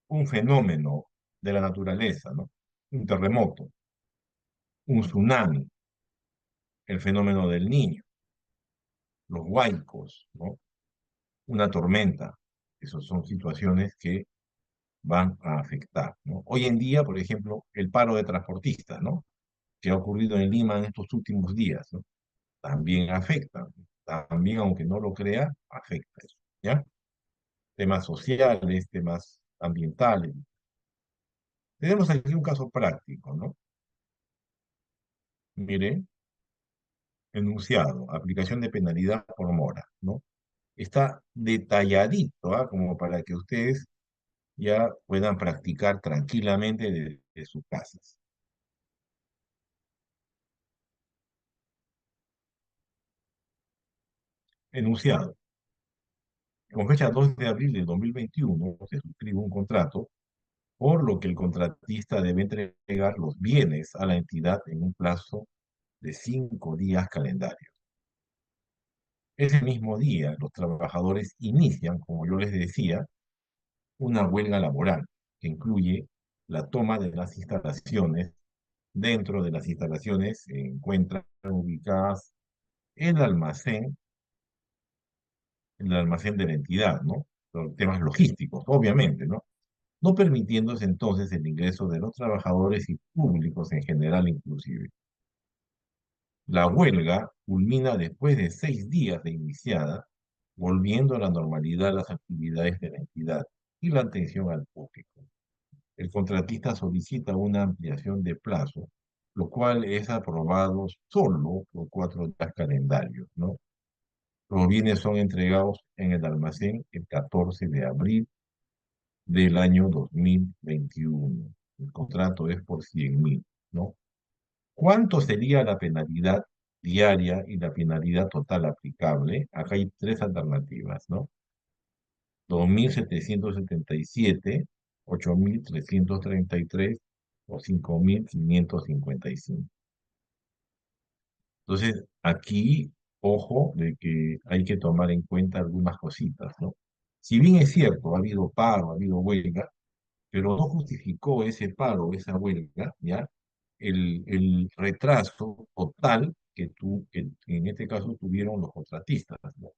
un fenómeno de la naturaleza, ¿no? Un terremoto, un tsunami, el fenómeno del niño, los huaicos, ¿no? Una tormenta. Esas son situaciones que van a afectar, ¿no? Hoy en día, por ejemplo, el paro de transportistas, ¿no? Que ha ocurrido en Lima en estos últimos días, ¿no? También afecta. También, aunque no lo crea, afecta eso, ¿ya? Temas sociales, temas ambientales. Tenemos aquí un caso práctico, ¿no? Mire, enunciado, aplicación de penalidad por mora, ¿no? Está detalladito, ¿ah? Como para que ustedes ya puedan practicar tranquilamente desde sus casas. Enunciado. Con fecha 2 de abril del 2021 se suscribe un contrato por lo que el contratista debe entregar los bienes a la entidad en un plazo de 5 días calendarios. Ese mismo día, los trabajadores inician, como yo les decía, una huelga laboral que incluye la toma de las instalaciones. Dentro de las instalaciones se encuentran ubicadas el almacén, el almacén de la entidad, ¿no? Los temas logísticos, obviamente, ¿no? No permitiéndose entonces el ingreso de los trabajadores y públicos en general inclusive. La huelga culmina después de 6 días de iniciada, volviendo a la normalidad las actividades de la entidad y la atención al público. El contratista solicita una ampliación de plazo, lo cual es aprobado solo por 4 días calendarios, ¿no? Los bienes son entregados en el almacén el 14 de abril del año 2021. El contrato es por 100.000, ¿no? ¿Cuánto sería la penalidad diaria y la penalidad total aplicable? Acá hay tres alternativas, ¿no? 2.777, 8.333 o 5.555. Entonces, aquí ojo de que hay que tomar en cuenta algunas cositas, ¿no? Si bien es cierto, ha habido paro, ha habido huelga, pero no justificó ese paro, esa huelga, ¿ya? El retraso total que en este caso tuvieron los contratistas, ¿no?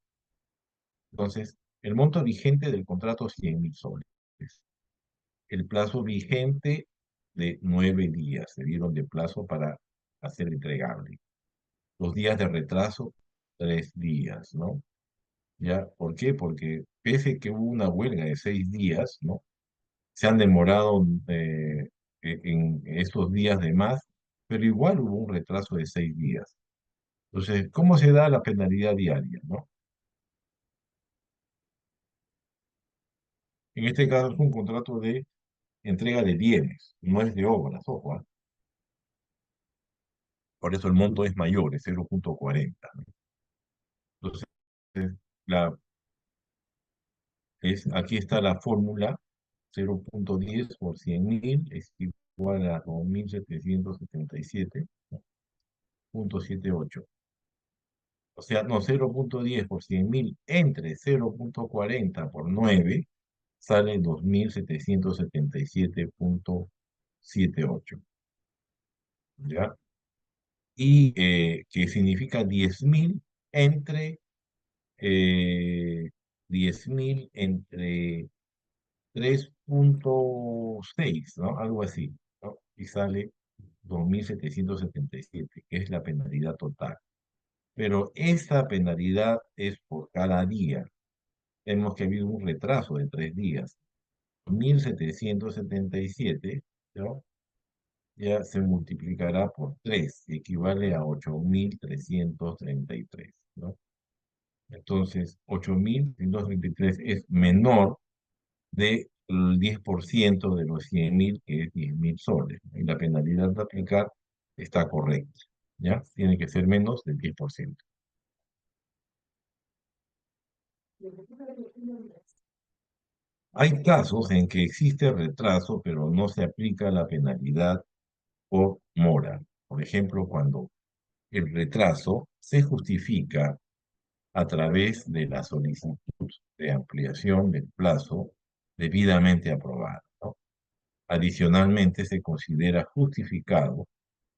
Entonces, el monto vigente del contrato 100.000 soles. El plazo vigente de 9 días, se dieron de plazo para hacer entregable. Los días de retraso, 3 días, ¿no? ¿Ya? ¿Por qué? Porque pese que hubo una huelga de 6 días, ¿no? Se han demorado en estos días de más, pero igual hubo un retraso de 6 días. Entonces, ¿cómo se da la penalidad diaria, no? En este caso es un contrato de entrega de bienes, no es de obras, ojo, ¿ah? Por eso el monto es mayor, es 0,40, ¿no? Entonces, la, aquí está la fórmula: 0,10 por 100.000 es igual a 2.777,78. O sea, no, 0,10 por 100.000 entre 0,40 por 9 sale 2.777,78. ¿Ya? Y que significa 10.000 entre, eh, 10.000 entre 3,6, ¿no? Algo así, ¿no? Y sale 2.777, que es la penalidad total. Pero esa penalidad es por cada día. Vemos que ha habido un retraso de 3 días. 1.777, ¿no? Ya se multiplicará por 3, equivale a 8.333, ¿no? Entonces, 8.333 es menor del 10% de los 100.000, que es 10.000 soles, ¿no? Y la penalidad a aplicar está correcta, ¿ya? Tiene que ser menos del 10%. Hay casos en que existe retraso, pero no se aplica la penalidad por mora. Por ejemplo, cuando el retraso se justifica a través de la solicitud de ampliación del plazo debidamente aprobada, ¿no? Adicionalmente, se considera justificado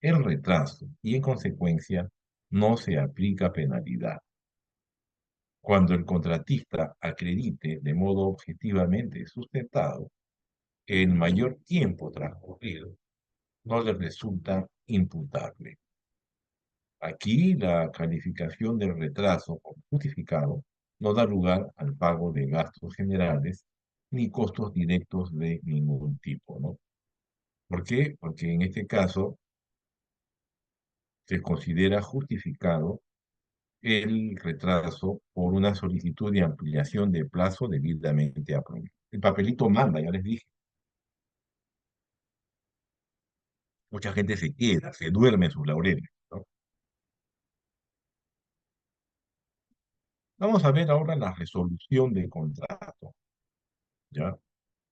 el retraso y, en consecuencia, no se aplica penalidad. Cuando el contratista acredite de modo objetivamente sustentado que el mayor tiempo transcurrido no le resulta imputable. Aquí la calificación del retraso como justificado no da lugar al pago de gastos generales ni costos directos de ningún tipo, ¿no? ¿Por qué? Porque en este caso se considera justificado el retraso por una solicitud de ampliación de plazo debidamente aprobada. El papelito manda, ya les dije. Mucha gente se queda, se duerme en sus laureles, ¿no? Vamos a ver ahora la resolución de contrato, ¿ya?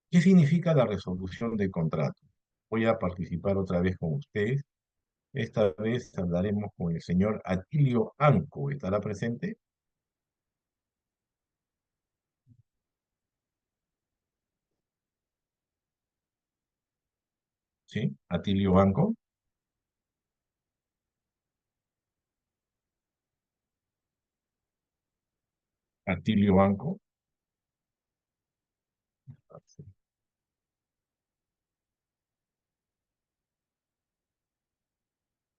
¿Qué significa la resolución de contrato? Voy a participar otra vez con ustedes. Esta vez hablaremos con el señor Atilio Anco. ¿Estará presente? ¿Sí? Atilio Anco. Atilio Anco.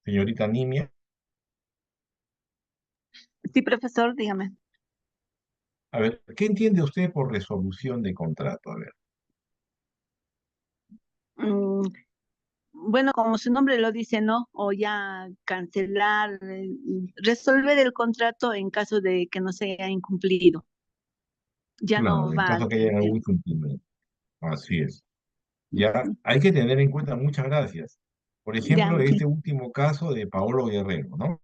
Señorita Nimia. Sí, profesor, dígame. A ver, ¿qué entiende usted por resolución de contrato? A ver. Mm, bueno, como su nombre lo dice, ¿no? O ya cancelar, resolver el contrato en caso de que no se haya incumplido. Ya no Claro, en va a caso que haya siguiente. algún incumplimiento. Así es. Ya hay que tener en cuenta muchas gracias. Por Ya, ejemplo, este último caso de Paolo Guerrero, ¿no?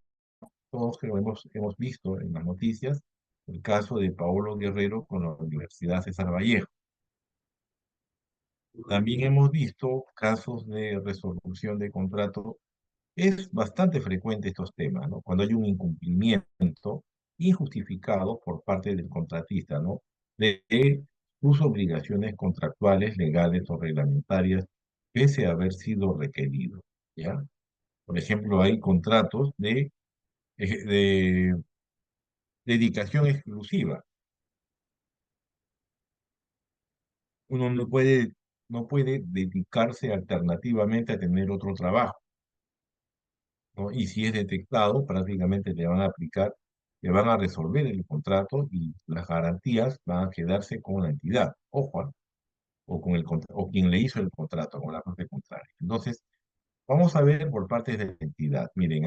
Todos que lo hemos visto en las noticias, el caso de Paolo Guerrero con la Universidad César Vallejo. También hemos visto casos de resolución de contrato Es bastante frecuente estos temas, ¿no? Cuando hay un incumplimiento injustificado por parte del contratista, ¿no? De sus obligaciones contractuales, legales o reglamentarias, pese a haber sido requerido, ¿ya? Por ejemplo, hay contratos de dedicación exclusiva. Uno no puede dedicarse alternativamente a tener otro trabajo, ¿no? Y si es detectado, prácticamente le van a resolver el contrato y las garantías van a quedarse con la entidad, ojo, o con o quien le hizo el contrato, con la parte contraria. Entonces, vamos a ver por parte de la entidad. Miren,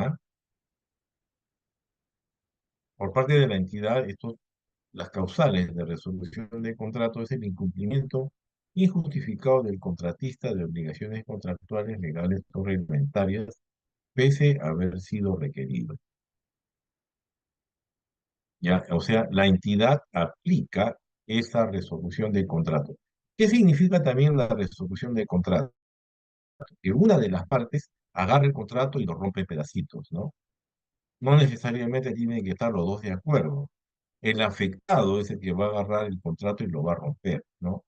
por parte de la entidad, las causales de resolución de contrato es el incumplimiento injustificado del contratista de obligaciones contractuales legales o reglamentarias, pese a haber sido requerido. ¿Ya? O sea, la entidad aplica esa resolución de contrato. ¿Qué significa también la resolución de contrato? Que una de las partes agarre el contrato y lo rompe en pedacitos, ¿no? No necesariamente tienen que estar los dos de acuerdo. El afectado es el que va a agarrar el contrato y lo va a romper, ¿no?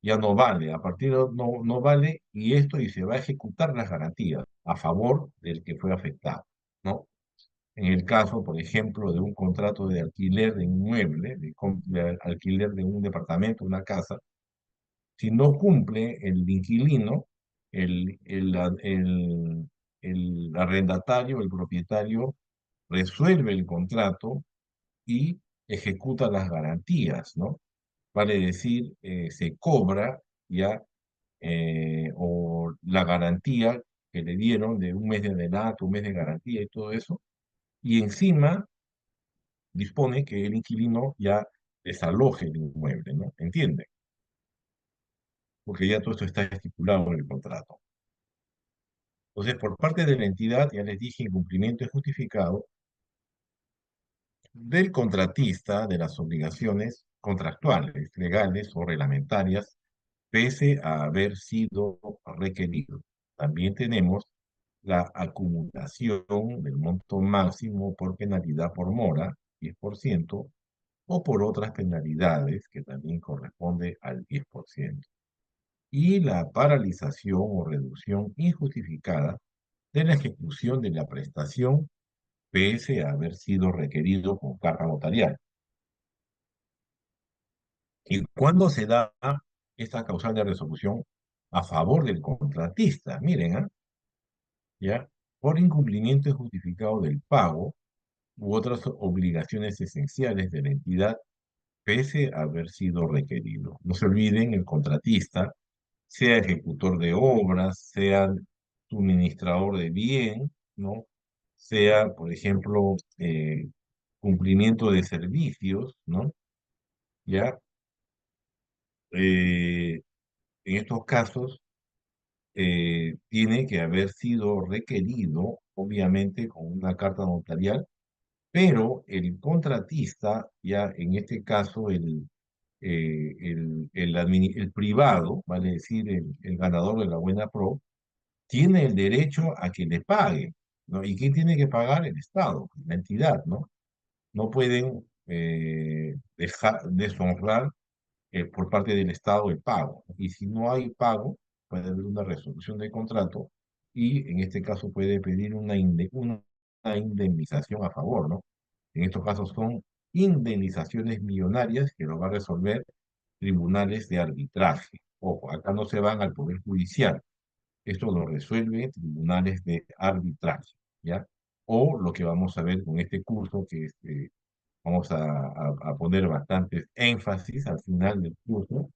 Ya no vale, a partir de no vale y se va a ejecutar las garantías a favor del que fue afectado, ¿no? En el caso, por ejemplo, de un contrato de alquiler de inmueble, de alquiler de un departamento, una casa, si no cumple el inquilino, el, el, el arrendatario, el propietario, resuelve el contrato y ejecuta las garantías, ¿no? Vale decir, se cobra ya o la garantía que le dieron de un mes de adelanto, un mes de garantía y todo eso, y encima dispone que el inquilino ya desaloje el inmueble, ¿no? ¿Entiende? Porque ya todo esto está estipulado en el contrato. Entonces, por parte de la entidad, ya les dije, incumplimiento es justificado del contratista de las obligaciones contractuales, legales o reglamentarias, pese a haber sido requerido. También tenemos la acumulación del monto máximo por penalidad por mora, 10%, o por otras penalidades que también corresponde al 10%. Y la paralización o reducción injustificada de la ejecución de la prestación pese a haber sido requerido con carga notarial. ¿Y cuándo se da esta causal de resolución a favor del contratista? Miren, ¿ya? Por incumplimiento injustificado del pago u otras obligaciones esenciales de la entidad, pese a haber sido requerido. No se olviden, el contratista, sea ejecutor de obras, sea suministrador de bien, ¿no? Sea, por ejemplo, cumplimiento de servicios, ¿no? ¿Ya? En estos casos, tiene que haber sido requerido, obviamente, con una carta notarial, pero el contratista, ya en este caso, el privado, vale decir, el ganador de la buena pro, tiene el derecho a que le pague, ¿no? ¿Y quién tiene que pagar? El Estado, la entidad, ¿no? No pueden deshonrar por parte del Estado el pago. Y si no hay pago, puede haber una resolución del contrato y en este caso puede pedir una indemnización a favor, ¿no? En estos casos son indemnizaciones millonarias que lo va a resolver tribunales de arbitraje. Ojo, acá no se van al Poder Judicial. Esto lo resuelve tribunales de arbitraje, ¿ya? O lo que vamos a ver con este curso, que vamos a poner bastante énfasis al final del curso,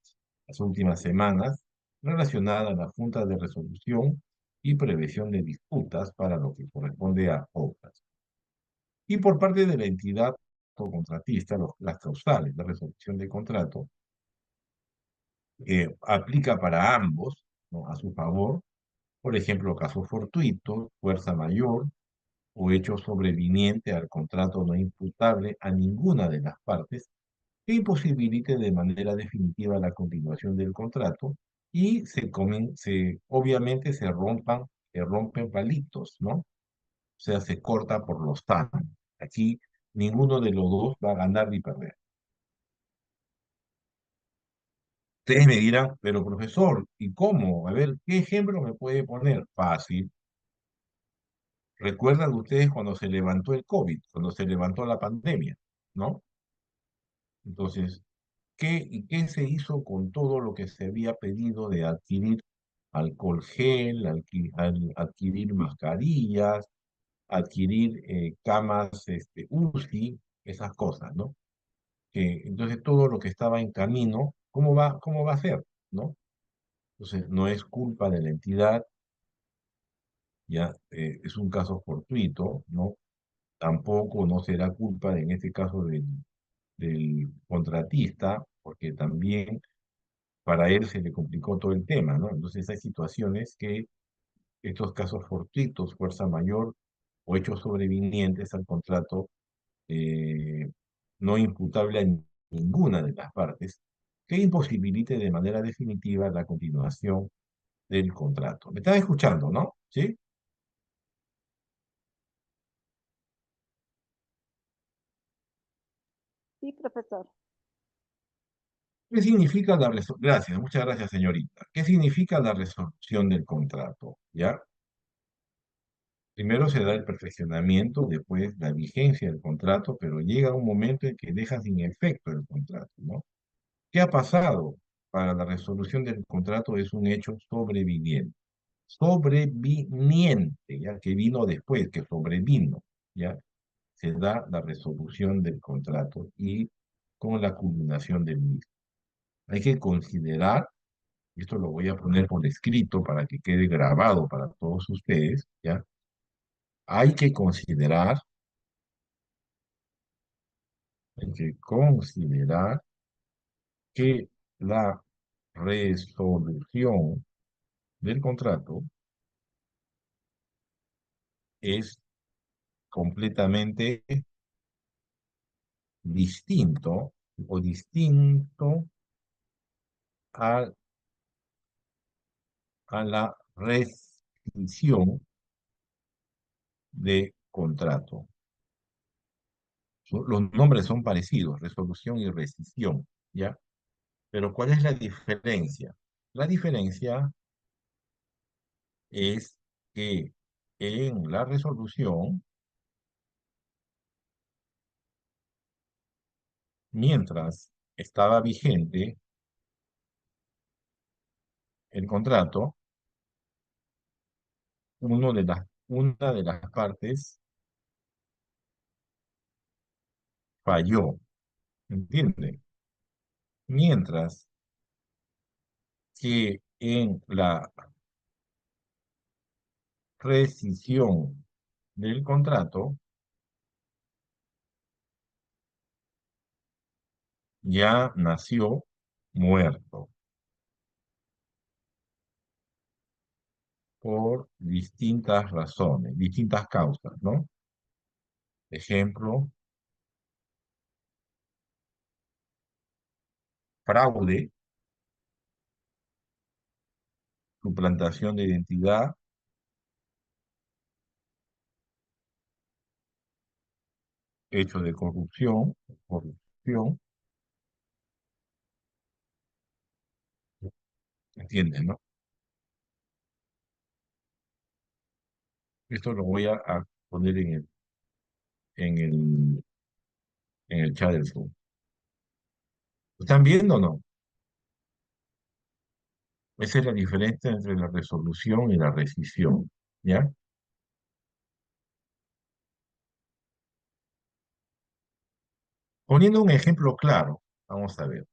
las últimas semanas, relacionada a la Junta de Resolución y Prevención de Disputas para lo que corresponde a obras. Y por parte de la entidad o contratista, las causales de resolución de contrato, aplica para ambos, ¿no? A su favor, por ejemplo, caso fortuito, fuerza mayor o hecho sobreviniente al contrato no imputable a ninguna de las partes que imposibilite de manera definitiva la continuación del contrato y obviamente se rompen palitos, ¿no? O sea, se corta por lo sano. Aquí ninguno de los dos va a ganar ni perder. Ustedes me dirán, pero profesor, ¿y cómo? A ver, ¿qué ejemplo me puede poner? Fácil. ¿Recuerdan ustedes cuando se levantó el COVID, cuando se levantó la pandemia, ¿no? Entonces, ¿qué se hizo con todo lo que se había pedido de adquirir alcohol gel, adquirir mascarillas, adquirir camas UCI, esas cosas, ¿no? Entonces, todo lo que estaba en camino, ¿cómo va a ser, ¿no? Entonces, no es culpa de la entidad, ya es un caso fortuito, ¿no? Tampoco no será culpa, en este caso, del contratista, porque también para él se le complicó todo el tema, ¿no? Entonces hay situaciones que estos casos fortuitos, fuerza mayor o hechos sobrevinientes al contrato eh, no imputable a ninguna de las partes, que imposibilite de manera definitiva la continuación del contrato. ¿Me estás escuchando, no? ¿Sí? Sí, profesor. ¿Qué significa la resolución? Gracias, muchas gracias, señorita. ¿Qué significa la resolución del contrato? ¿Ya? Primero se da el perfeccionamiento, después la vigencia del contrato, pero llega un momento en que deja sin efecto el contrato, ¿no? ¿Qué ha pasado? Para la resolución del contrato es un hecho sobreviviente. Sobreviniente, ya que vino después, que sobrevino, ya se da la resolución del contrato y con la culminación del mismo. Hay que considerar, esto lo voy a poner por escrito para que quede grabado para todos ustedes, ¿ya? Hay que considerar que la resolución del contrato es completamente distinto o distinto a, a la rescisión de contrato. Los nombres son parecidos, resolución y rescisión, ¿ya? Pero ¿cuál es la diferencia? La diferencia es que en la resolución, mientras estaba vigente el contrato, una de las partes falló, ¿entiende? Mientras que en la rescisión del contrato ya nació muerto por distintas razones, distintas causas, ¿no? Ejemplo, fraude, suplantación de identidad, hecho de corrupción, ¿entiendes, no? Esto lo voy a poner en el, en el chat del Zoom. ¿Lo están viendo o no? Esa es la diferencia entre la resolución y la rescisión, ¿ya? Poniendo un ejemplo claro, vamos a ver.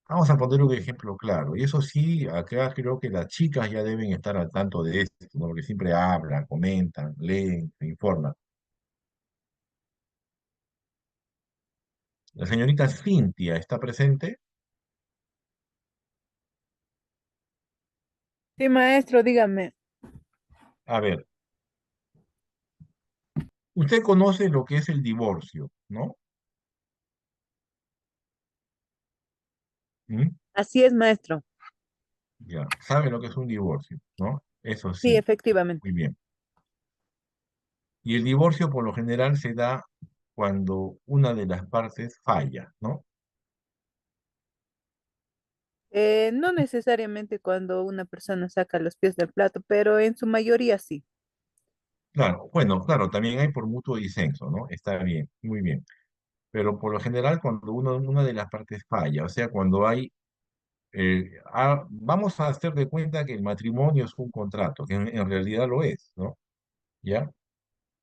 Vamos a poner un ejemplo claro. Y eso sí, acá creo que las chicas ya deben estar al tanto de esto, ¿no? Porque siempre hablan, comentan, leen, se informan. La señorita Cintia está presente. Sí, maestro, dígame. A ver, usted conoce lo que es el divorcio, ¿no? ¿Mm? Así es, maestro. Ya, sabe lo que es un divorcio, ¿no? Eso Sí, sí, efectivamente. muy bien. Y el divorcio por lo general se da cuando una de las partes falla, ¿no? No necesariamente cuando una persona saca los pies del plato, pero en su mayoría sí. Claro, bueno, claro, también hay por mutuo disenso, ¿no? Está bien, muy bien. Pero por lo general cuando una de las partes falla, o sea, cuando hay, vamos a hacer de cuenta que el matrimonio es un contrato, que en realidad lo es, ¿no? ¿Ya?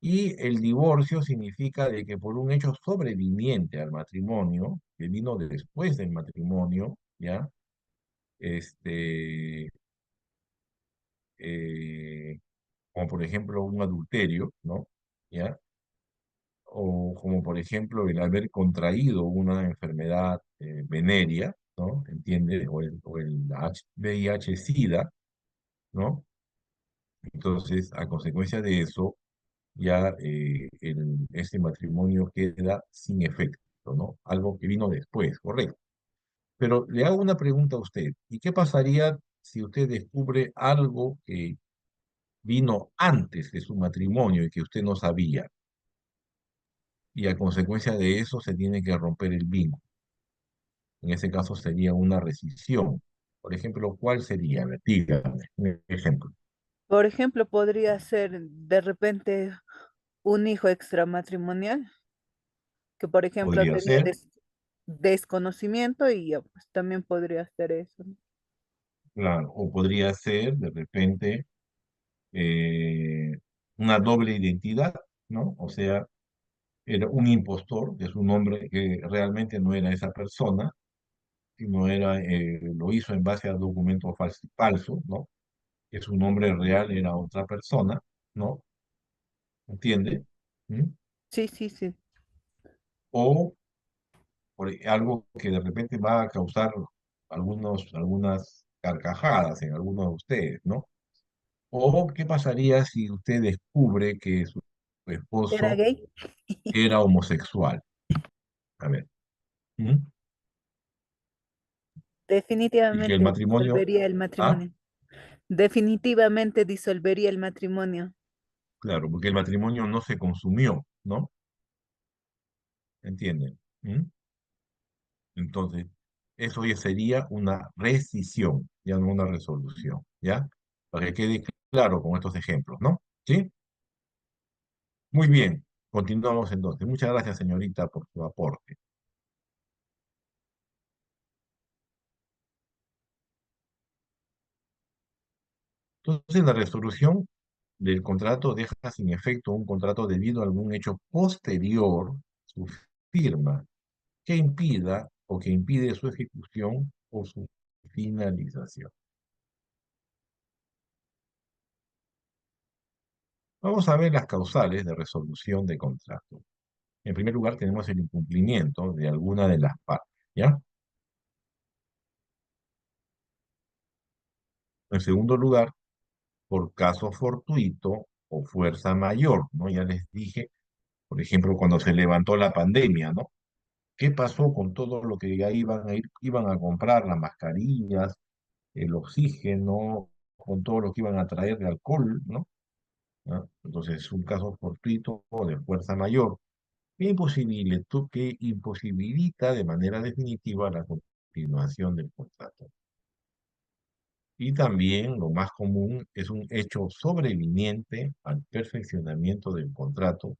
Y el divorcio significa de que por un hecho sobreviniente al matrimonio, que vino después del matrimonio, ¿ya? Este, como por ejemplo un adulterio, ¿no? ¿Ya? O como por ejemplo el haber contraído una enfermedad venérea, ¿no? ¿Entiendes? O el VIH-Sida, ¿no? Entonces, a consecuencia de eso, ya este matrimonio queda sin efecto, ¿no? Algo que vino después, correcto. Pero le hago una pregunta a usted. ¿Y qué pasaría si usted descubre algo que vino antes de su matrimonio y que usted no sabía? Y a consecuencia de eso se tiene que romper el vínculo. En ese caso sería una rescisión. Por ejemplo, ¿cuál sería? A ver, dígame, un ejemplo. Por ejemplo, podría ser de repente un hijo extramatrimonial, que por ejemplo Podría tenía ser, desconocimiento y ya, pues también podría ser eso, ¿no? claro, o podría ser de repente eh, una doble identidad, ¿no? O sea, era un impostor de su nombre que realmente no era esa persona, sino lo hizo en base a documentos falsos, ¿no? Que su nombre real era otra persona, ¿no? ¿Entiende? ¿Mm? Sí, sí, sí. O algo que de repente va a causar algunas carcajadas en algunos de ustedes, ¿no? O qué pasaría si usted descubre que su ¿Era esposo gay? era homosexual. A ver. ¿Mm? Y que el Definitivamente matrimonio, disolvería el ah, matrimonio. Definitivamente disolvería el matrimonio. claro, porque el matrimonio no se consumió, ¿no? ¿Entienden? ¿Mm? Entonces, eso ya sería una rescisión, ya no una resolución, ¿ya? Para que quede claro con estos ejemplos, ¿no? ¿Sí? Muy bien, continuamos entonces. Muchas gracias, señorita, por su aporte. Entonces, la resolución del contrato deja sin efecto un contrato debido a algún hecho posterior, su firma, que impida o que impide su ejecución o su finalización. Vamos a ver las causales de resolución de contrato. En primer lugar, tenemos el incumplimiento de alguna de las partes, ¿ya? En segundo lugar, por caso fortuito o fuerza mayor, ¿no? Ya les dije, por ejemplo, cuando se levantó la pandemia, ¿no? ¿Qué pasó con todo lo que ya iban a comprar, las mascarillas, el oxígeno, con todo lo que iban a traer de alcohol, ¿no? ¿No? Entonces, es un caso fortuito o de fuerza mayor que imposibilita de manera definitiva la continuación del contrato. Y también lo más común es un hecho sobreviniente al perfeccionamiento del contrato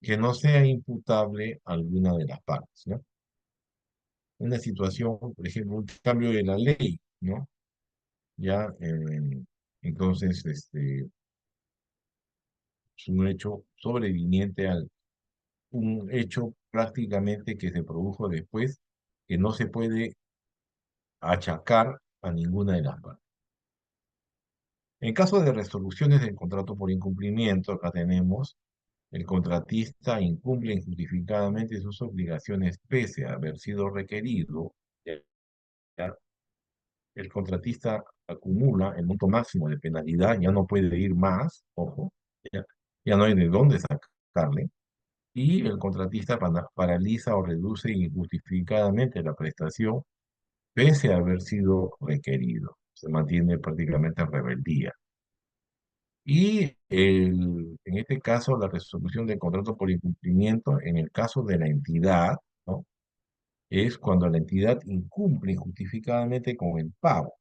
que no sea imputable a alguna de las partes, ¿no? Una situación, por ejemplo, un cambio de la ley, ¿no? Ya, entonces, es un hecho sobreviniente al un hecho prácticamente que se produjo después, que no se puede achacar a ninguna de las partes. En caso de resoluciones del contrato por incumplimiento, acá tenemos el contratista incumple injustificadamente sus obligaciones pese a haber sido requerido. ¿Ya? El contratista acumula el monto máximo de penalidad, ya no puede ir más, ojo, ya, ya no hay de dónde sacarle. Y el contratista paraliza o reduce injustificadamente la prestación pese a haber sido requerido. Se mantiene prácticamente en rebeldía. Y En este caso, la resolución del contrato por incumplimiento, en el caso de la entidad, ¿no? Es cuando la entidad incumple injustificadamente con el pago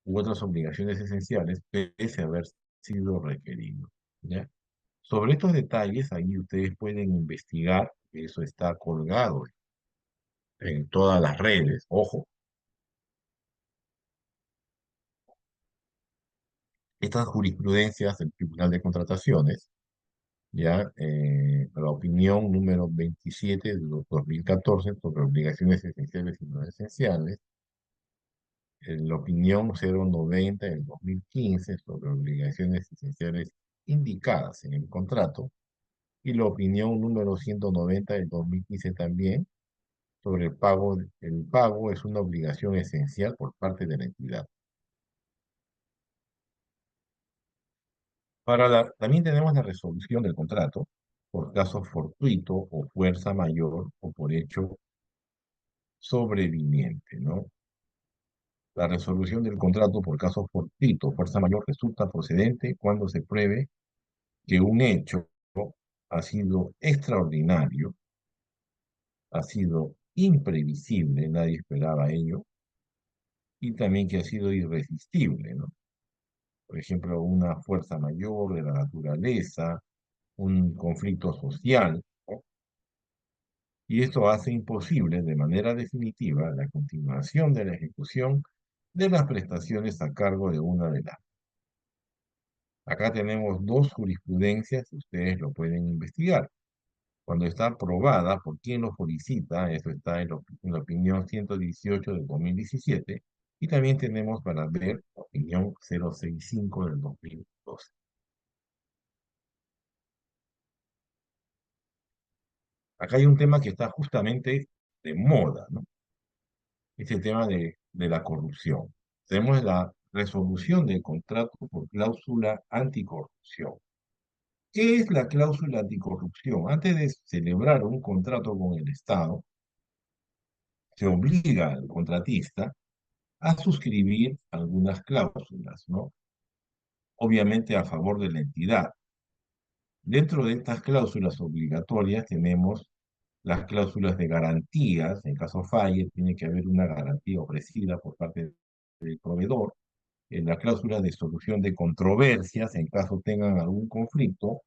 u otras obligaciones esenciales pese a haber sido requerido, ¿ya? Sobre estos detalles, ahí ustedes pueden investigar, eso está colgado en todas las redes, ojo. Estas jurisprudencias del Tribunal de Contrataciones, ya la opinión número 27 de 2014 sobre obligaciones esenciales y no esenciales, la opinión 090 del 2015 sobre obligaciones esenciales indicadas en el contrato, y la opinión número 190 del 2015 también sobre el pago. El pago es una obligación esencial por parte de la entidad. También tenemos la resolución del contrato por caso fortuito o fuerza mayor o por hecho sobreviniente, ¿no? La resolución del contrato por caso fortuito o fuerza mayor resulta procedente cuando se pruebe que un hecho ha sido extraordinario, ha sido imprevisible, nadie esperaba ello, y también que ha sido irresistible, ¿no? Por ejemplo, una fuerza mayor de la naturaleza, un conflicto social, ¿no? Y esto hace imposible de manera definitiva la continuación de la ejecución de las prestaciones a cargo de una de las. Acá tenemos dos jurisprudencias, ustedes lo pueden investigar. Cuando está aprobada, ¿por quién lo solicita? Eso está en la opinión 118 del 2017. Y también tenemos para ver la opinión 065 del 2012. Acá hay un tema que está justamente de moda, ¿no? Es el tema de la corrupción. Tenemos la resolución del contrato por cláusula anticorrupción. ¿Qué es la cláusula anticorrupción? Antes de celebrar un contrato con el Estado, se obliga al contratista a suscribir algunas cláusulas, ¿no? Obviamente a favor de la entidad. Dentro de estas cláusulas obligatorias tenemos las cláusulas de garantías. En caso falle, tiene que haber una garantía ofrecida por parte del proveedor. En la cláusula de solución de controversias, en caso tengan algún conflicto,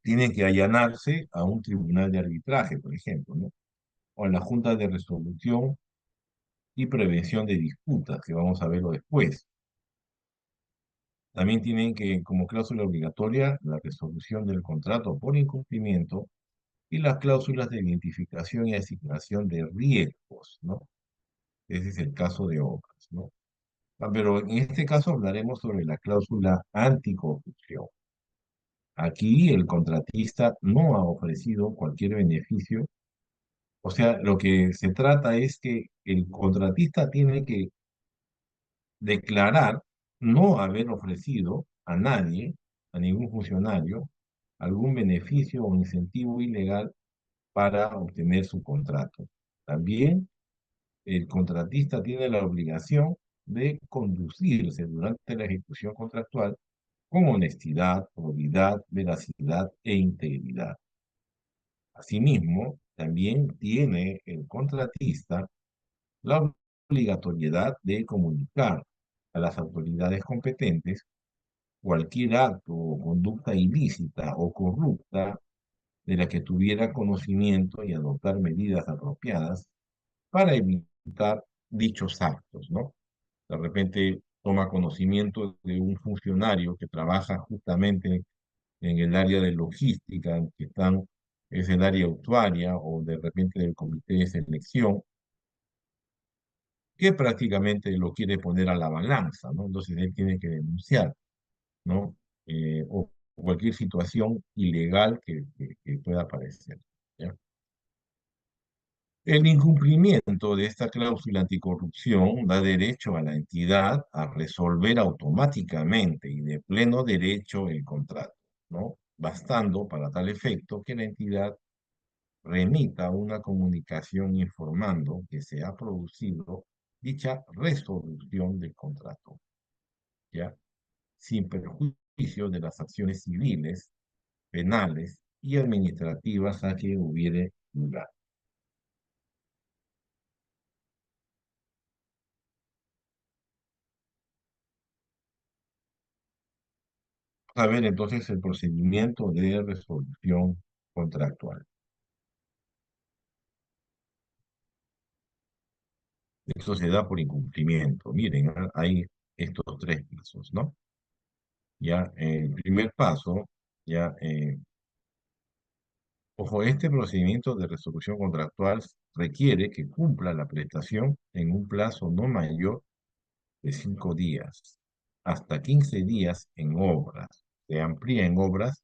tienen que allanarse a un tribunal de arbitraje, por ejemplo, ¿no? O a la Junta de Resolución y Prevención de Disputas, que vamos a verlo después. También tienen que, como cláusula obligatoria, la resolución del contrato por incumplimiento y las cláusulas de identificación y asignación de riesgos, ¿no? Ese es el caso de obras, ¿no? Pero en este caso hablaremos sobre la cláusula anticorrupción. Aquí el contratista no ha ofrecido cualquier beneficio. O sea, lo que se trata es que el contratista tiene que declarar no haber ofrecido a nadie, a ningún funcionario, algún beneficio o incentivo ilegal para obtener su contrato. También el contratista tiene la obligación de conducirse durante la ejecución contractual con honestidad, probidad, veracidad e integridad. Asimismo, también tiene el contratista la obligatoriedad de comunicar a las autoridades competentes cualquier acto o conducta ilícita o corrupta de la que tuviera conocimiento y adoptar medidas apropiadas para evitar dichos actos, ¿no? De repente toma conocimiento de un funcionario que trabaja justamente en el área de logística, es el área actuaria, o de repente del comité de selección, que prácticamente lo quiere poner a la balanza, ¿no? Entonces él tiene que denunciar, ¿no? O cualquier situación ilegal que pueda aparecer, ¿ya? El incumplimiento de esta cláusula anticorrupción da derecho a la entidad a resolver automáticamente y de pleno derecho el contrato, ¿no? Bastando para tal efecto que la entidad remita una comunicación informando que se ha producido dicha resolución del contrato, ¿ya? sin perjuicio de las acciones civiles, penales y administrativas a que hubiere lugar. A ver entonces el procedimiento de resolución contractual. Esto se da por incumplimiento. Miren, hay estos tres pasos, ¿no? Ya, el primer paso, ya, ojo, este procedimiento de resolución contractual requiere que cumpla la prestación en un plazo no mayor de 5 días, hasta 15 días en obras. Se amplía en obras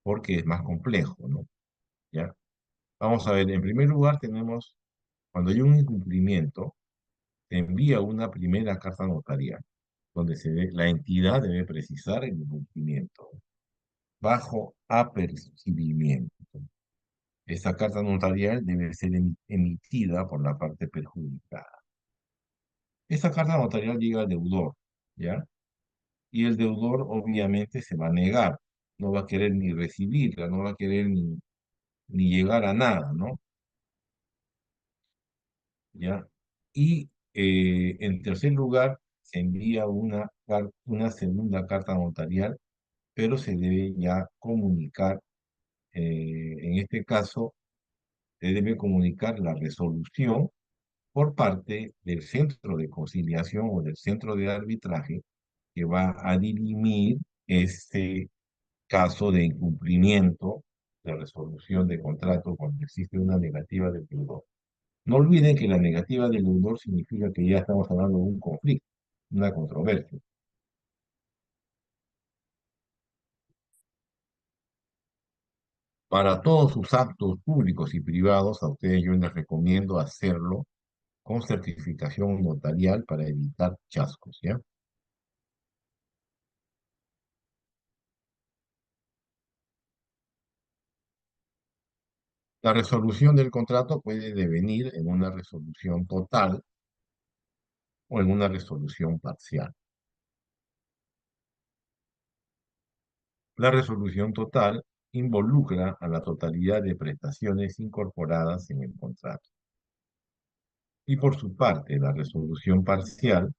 porque es más complejo, ¿no? ¿Ya? Vamos a ver, en primer lugar tenemos, cuando hay un incumplimiento, se envía una primera carta notarial, donde la entidad debe precisar el incumplimiento, bajo apercibimiento. Esta carta notarial debe ser emitida por la parte perjudicada. Esta carta notarial llega al deudor, ¿ya? Y el deudor obviamente se va a negar, no va a querer ni recibirla, no va a querer ni llegar a nada, ¿no? ¿Ya? Y en tercer lugar, se envía una segunda carta notarial, pero se debe ya comunicar, en este caso, se debe comunicar la resolución por parte del centro de conciliación o del centro de arbitraje que va a dirimir este caso de incumplimiento de resolución de contrato cuando existe una negativa del deudor. No olviden que la negativa del deudor significa que ya estamos hablando de un conflicto, una controversia. Para todos sus actos públicos y privados, a ustedes yo les recomiendo hacerlo con certificación notarial para evitar chascos, ¿ya? La resolución del contrato puede devenir en una resolución total o en una resolución parcial. La resolución total involucra a la totalidad de prestaciones incorporadas en el contrato. Y por su parte, la resolución parcial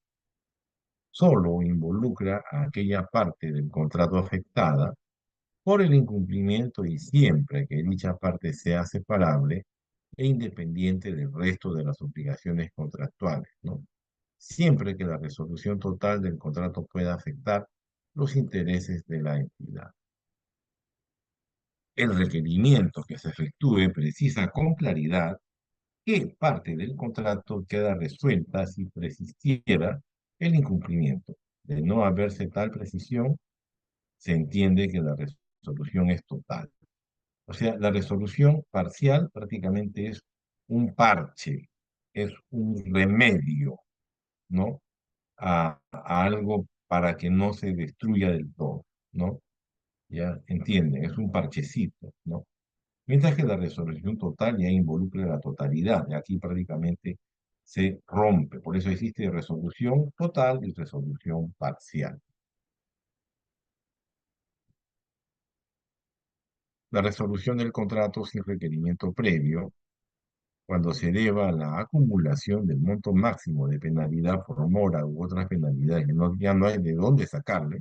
solo involucra a aquella parte del contrato afectada por el incumplimiento y siempre que dicha parte sea separable e independiente del resto de las obligaciones contractuales, ¿no? Siempre que la resolución total del contrato pueda afectar los intereses de la entidad. El requerimiento que se efectúe precisa con claridad qué parte del contrato queda resuelta si persistiera el incumplimiento. De no haberse tal precisión, se entiende que la resolución es total. O sea, la resolución parcial prácticamente es un parche, es un remedio, ¿no? A algo para que no se destruya del todo, ¿no? Ya entienden, es un parchecito, ¿no? Mientras que la resolución total ya involucra la totalidad, y aquí prácticamente se rompe. Por eso existe resolución total y resolución parcial. La resolución del contrato sin requerimiento previo, cuando se deba a la acumulación del monto máximo de penalidad por mora u otras penalidades, ya no hay de dónde sacarle,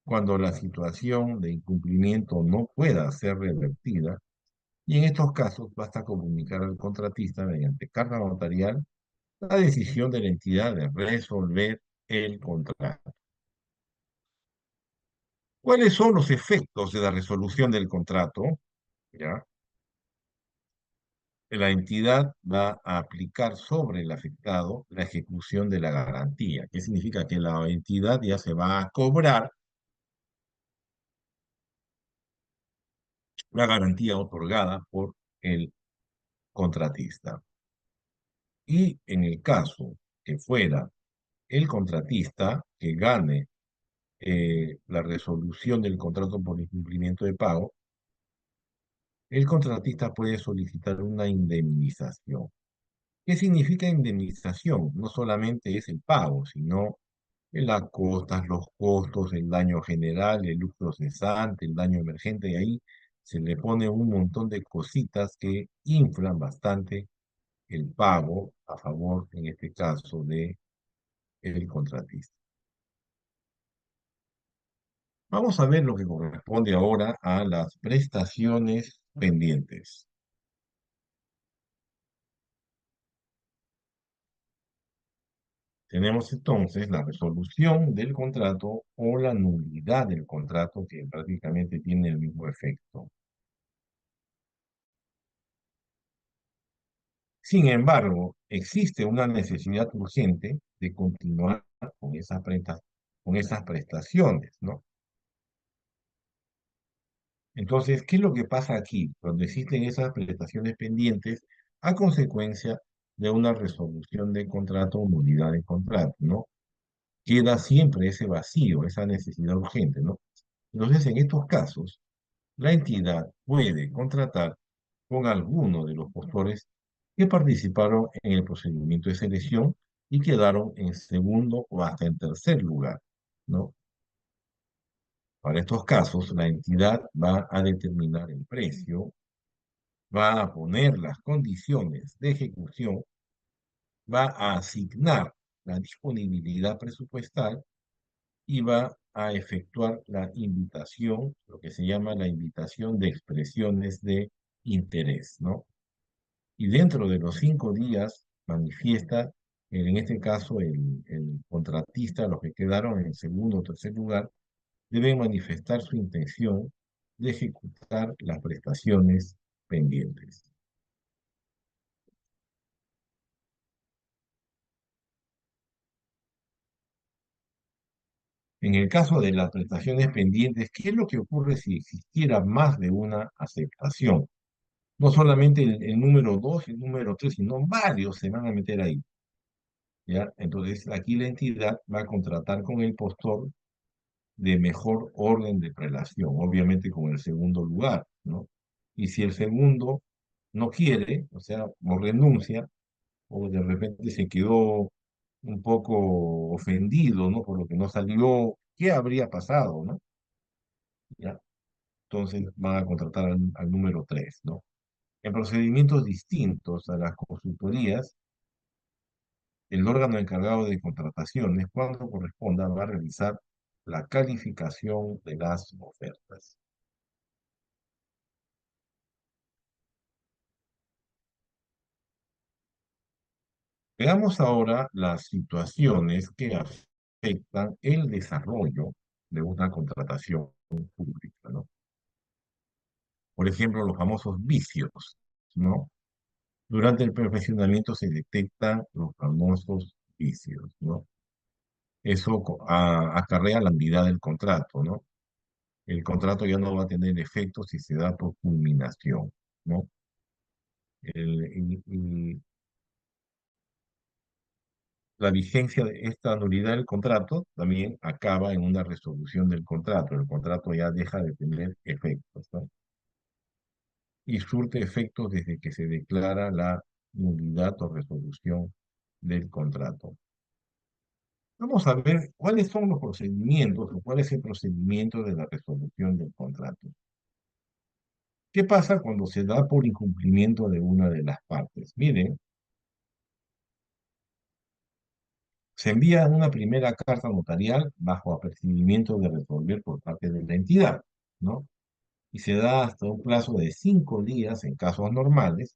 cuando la situación de incumplimiento no pueda ser revertida, y en estos casos basta comunicar al contratista mediante carta notarial la decisión de la entidad de resolver el contrato. ¿Cuáles son los efectos de la resolución del contrato? ¿Ya? La entidad va a aplicar sobre el afectado la ejecución de la garantía. ¿Qué significa? Que la entidad ya se va a cobrar la garantía otorgada por el contratista. Y en el caso que fuera el contratista que gane la resolución del contrato por incumplimiento de pago, el contratista puede solicitar una indemnización. ¿Qué significa indemnización? No solamente es el pago, sino las costas, los costos, el daño general, el lucro cesante, el daño emergente, y ahí se le pone un montón de cositas que inflan bastante el pago a favor, en este caso, de el contratista. Vamos a ver lo que corresponde ahora a las prestaciones pendientes. Tenemos entonces la resolución del contrato o la nulidad del contrato, que prácticamente tiene el mismo efecto. Sin embargo, existe una necesidad urgente de continuar con con esas prestaciones, ¿no? Entonces, ¿qué es lo que pasa aquí? Cuando existen esas prestaciones pendientes a consecuencia de una resolución de contrato o nulidad de contrato, ¿no? Queda siempre ese vacío, esa necesidad urgente, ¿no? Entonces, en estos casos, la entidad puede contratar con alguno de los postores que participaron en el procedimiento de selección y quedaron en segundo o hasta en tercer lugar, ¿no? Para estos casos, la entidad va a determinar el precio, va a poner las condiciones de ejecución, va a asignar la disponibilidad presupuestal y va a efectuar la invitación, lo que se llama la invitación de expresiones de interés, ¿no? Y dentro de los 5 días manifiesta, en este caso el contratista, los que quedaron en segundo o tercer lugar, deben manifestar su intención de ejecutar las prestaciones pendientes. En el caso de las prestaciones pendientes, ¿qué es lo que ocurre si existiera más de una aceptación? No solamente el número 2 y el número 3, sino varios se van a meter ahí, ¿ya? Entonces, aquí la entidad va a contratar con el postor de mejor orden de prelación, obviamente con el segundo lugar, ¿no? Y si el segundo no quiere, o sea, o renuncia, o de repente se quedó un poco ofendido, ¿no? Por lo que no salió, ¿qué habría pasado, no? ¿Ya? Entonces van a contratar al número 3, ¿no? En procedimientos distintos a las consultorías, el órgano encargado de contrataciones, cuando corresponda, va a realizar la calificación de las ofertas. Veamos ahora las situaciones que afectan el desarrollo de una contratación pública, ¿no? Por ejemplo, los famosos vicios, ¿no? Durante el perfeccionamiento se detectan los famosos vicios, ¿no? Eso acarrea la nulidad del contrato, ¿no? El contrato ya no va a tener efecto si se da por culminación, ¿no? Y la vigencia de esta nulidad del contrato también acaba en una resolución del contrato. El contrato ya deja de tener efectos, ¿no? Y surte efectos desde que se declara la nulidad o resolución del contrato. Vamos a ver cuáles son los procedimientos o cuál es el procedimiento de la resolución del contrato. ¿Qué pasa cuando se da por incumplimiento de una de las partes? Miren, se envía una primera carta notarial bajo apercibimiento de resolver por parte de la entidad, ¿no? Y se da hasta un plazo de 5 días en casos normales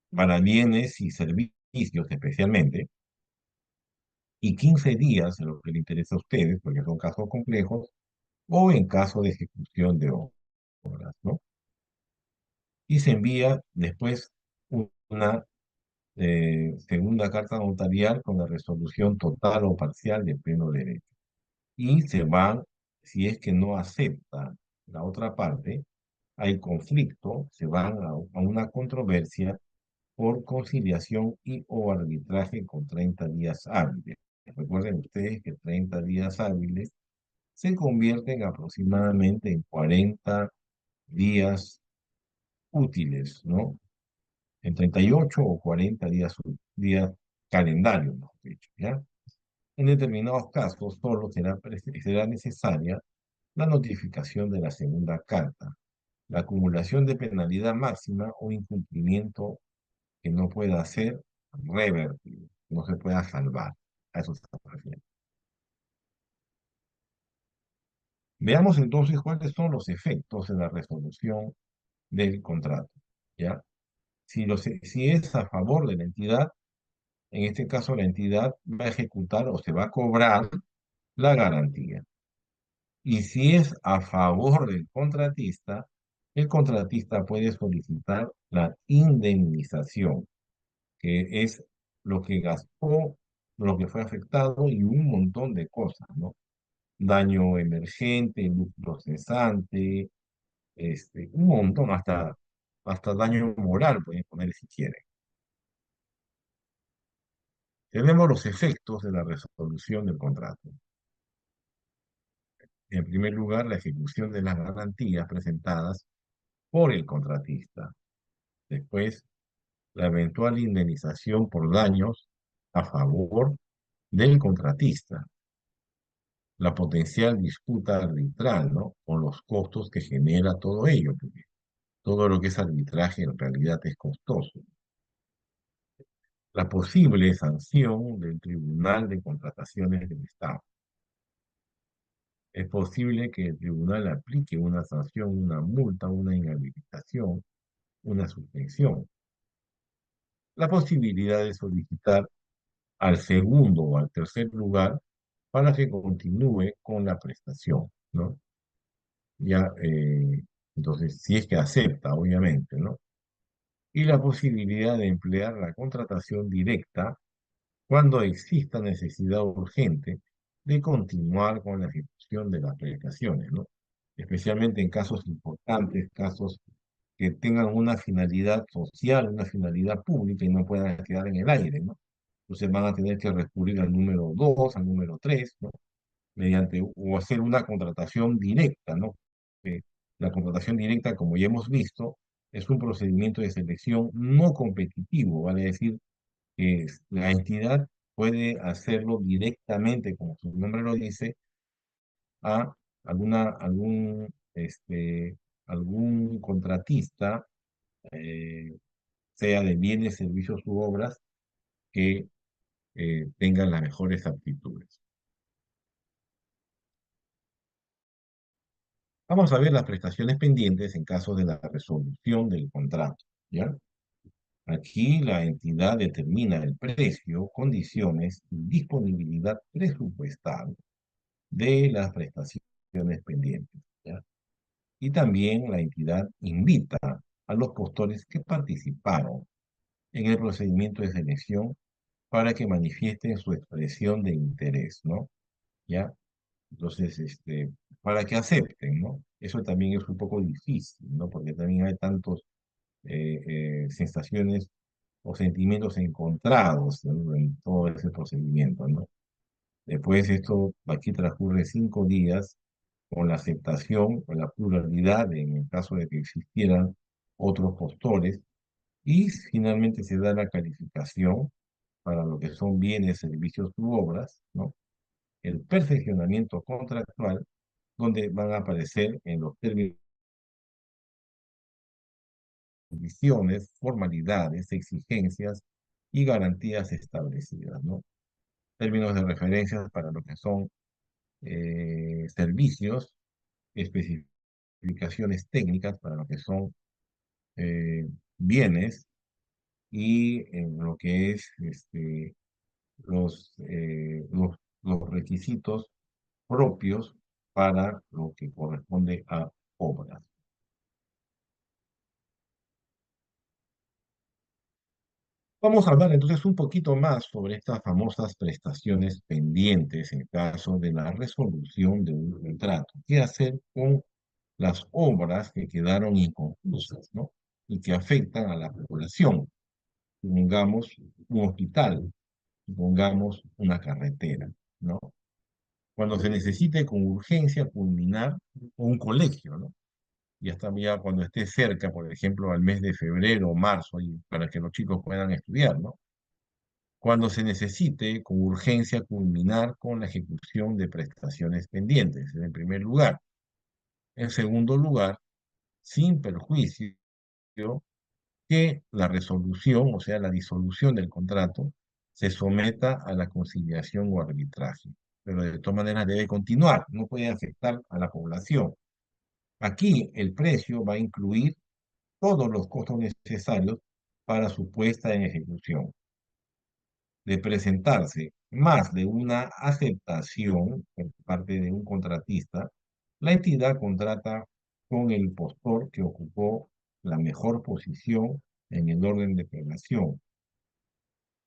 para bienes y servicios especialmente, y 15 días en lo que le interesa a ustedes, porque son casos complejos, o en caso de ejecución de obras, ¿no? Y se envía después una segunda carta notarial con la resolución total o parcial de pleno derecho. Y se van, si es que no acepta la otra parte, hay conflicto, se van a una controversia por conciliación y o arbitraje con 30 días hábiles. Recuerden ustedes que 30 días hábiles se convierten aproximadamente en 40 días útiles, ¿no? En 38 o 40 días, días calendarios, mejor dicho, ¿ya? En determinados casos, solo será necesaria la notificación de la segunda carta, la acumulación de penalidad máxima o incumplimiento que no pueda ser revertido, no se pueda salvar. A eso se refiere. Veamos entonces cuáles son los efectos de la resolución del contrato. ¿Ya? Si es a favor de la entidad, en este caso la entidad va a ejecutar o se va a cobrar la garantía. Y si es a favor del contratista, el contratista puede solicitar la indemnización, que es lo que gastó, lo que fue afectado y un montón de cosas, ¿no? Daño emergente, lucro cesante, un montón, hasta daño moral pueden poner si quieren. Tenemos los efectos de la resolución del contrato. En primer lugar, la ejecución de las garantías presentadas por el contratista. Después, la eventual indemnización por daños a favor del contratista. La potencial disputa arbitral, ¿no? Con los costos que genera todo ello, porque todo lo que es arbitraje en realidad es costoso. La posible sanción del Tribunal de Contrataciones del Estado. Es posible que el tribunal aplique una sanción, una multa, una inhabilitación, una suspensión. La posibilidad de solicitar al segundo o al tercer lugar para que continúe con la prestación, ¿no? Ya, entonces, si es que acepta, obviamente, ¿no? Y la posibilidad de emplear la contratación directa cuando exista necesidad urgente de continuar con la ejecución de las prestaciones, ¿no? Especialmente en casos importantes, casos que tengan una finalidad social, una finalidad pública y no puedan quedar en el aire, ¿no? Entonces van a tener que recurrir al número 2, al número 3, ¿no? Mediante, o hacer una contratación directa, ¿no? La contratación directa, como ya hemos visto, es un procedimiento de selección no competitivo, vale decir, que la entidad puede hacerlo directamente, como su nombre lo dice, a algún, algún contratista, eh, sea de bienes, servicios u obras, que tengan las mejores aptitudes. Vamos a ver las prestaciones pendientes en caso de la resolución del contrato, ¿ya? Aquí la entidad determina el precio, condiciones y disponibilidad presupuestal de las prestaciones pendientes, ¿ya? Y también la entidad invita a los postores que participaron en el procedimiento de selección para que manifiesten su expresión de interés, ¿no? ¿Ya? Entonces, para que acepten, ¿no? Eso también es un poco difícil, ¿no? Porque también hay tantos sensaciones o sentimientos encontrados, ¿no? En todo ese procedimiento, ¿no? Después esto, aquí transcurre 5 días con la aceptación, con la pluralidad, en el caso de que existieran otros postores, y finalmente se da la calificación para lo que son bienes, servicios u obras, ¿no? El perfeccionamiento contractual, donde van a aparecer en los términos, condiciones, formalidades, exigencias y garantías establecidas, ¿no? Términos de referencia para lo que son servicios, especificaciones técnicas para lo que son bienes y en lo que es los, eh, los, los requisitos propios para lo que corresponde a obras. Vamos a hablar entonces un poquito más sobre estas famosas prestaciones pendientes en caso de la resolución de un contrato. ¿Qué hacer con las obras que quedaron inconclusas, ¿no? Y que afectan a la población? Supongamos un hospital, supongamos una carretera, ¿no? Cuando se necesite con urgencia culminar un colegio, ¿no? Y hasta ya cuando esté cerca, por ejemplo, al mes de febrero o marzo, y para que los chicos puedan estudiar, ¿no? cuando se necesite con urgencia culminar con la ejecución de prestaciones pendientes, en primer lugar. En segundo lugar, sin perjuicio que la resolución, o sea, la disolución del contrato, se someta a la conciliación o arbitraje. Pero de todas maneras debe continuar, no puede afectar a la población. Aquí el precio va a incluir todos los costos necesarios para su puesta en ejecución. De presentarse más de una aceptación por parte de un contratista, la entidad contrata con el postor que ocupó la mejor posición en el orden de prelación,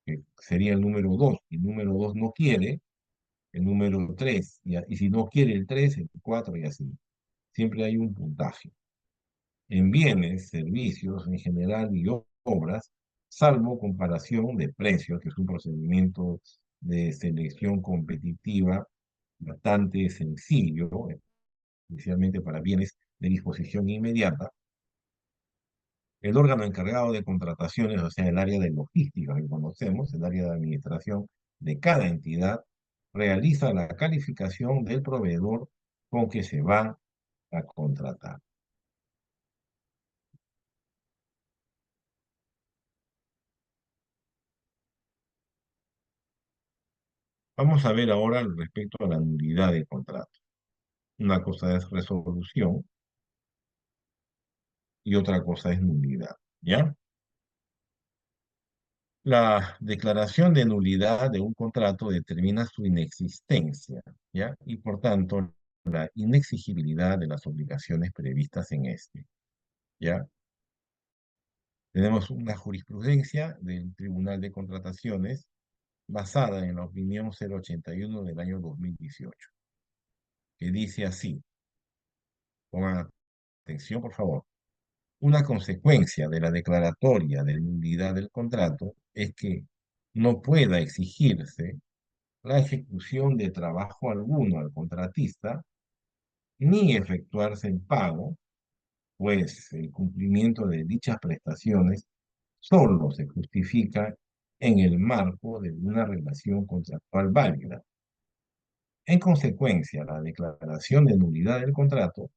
que sería el número 2. El número 2 no quiere, el número 3, y si no quiere el 3, el 4 y así. Siempre hay un puntaje. En bienes, servicios en general y obras, salvo comparación de precios, que es un procedimiento de selección competitiva bastante sencillo, especialmente para bienes de disposición inmediata. El órgano encargado de contrataciones, o sea, el área de logística que conocemos, el área de administración de cada entidad, realiza la calificación del proveedor con que se va a contratar. Vamos a ver ahora respecto a la nulidad del contrato. Una cosa es resolución y otra cosa es nulidad, ¿ya? La declaración de nulidad de un contrato determina su inexistencia, ¿ya? Y por tanto, la inexigibilidad de las obligaciones previstas en este, ¿ya? Tenemos una jurisprudencia del Tribunal de Contrataciones basada en la opinión 081 del año 2018, que dice así, pongan atención por favor. Una consecuencia de la declaratoria de nulidad del contrato es que no pueda exigirse la ejecución de trabajo alguno al contratista, ni efectuarse el pago, pues el cumplimiento de dichas prestaciones solo se justifica en el marco de una relación contractual válida. En consecuencia, la declaración de nulidad del contrato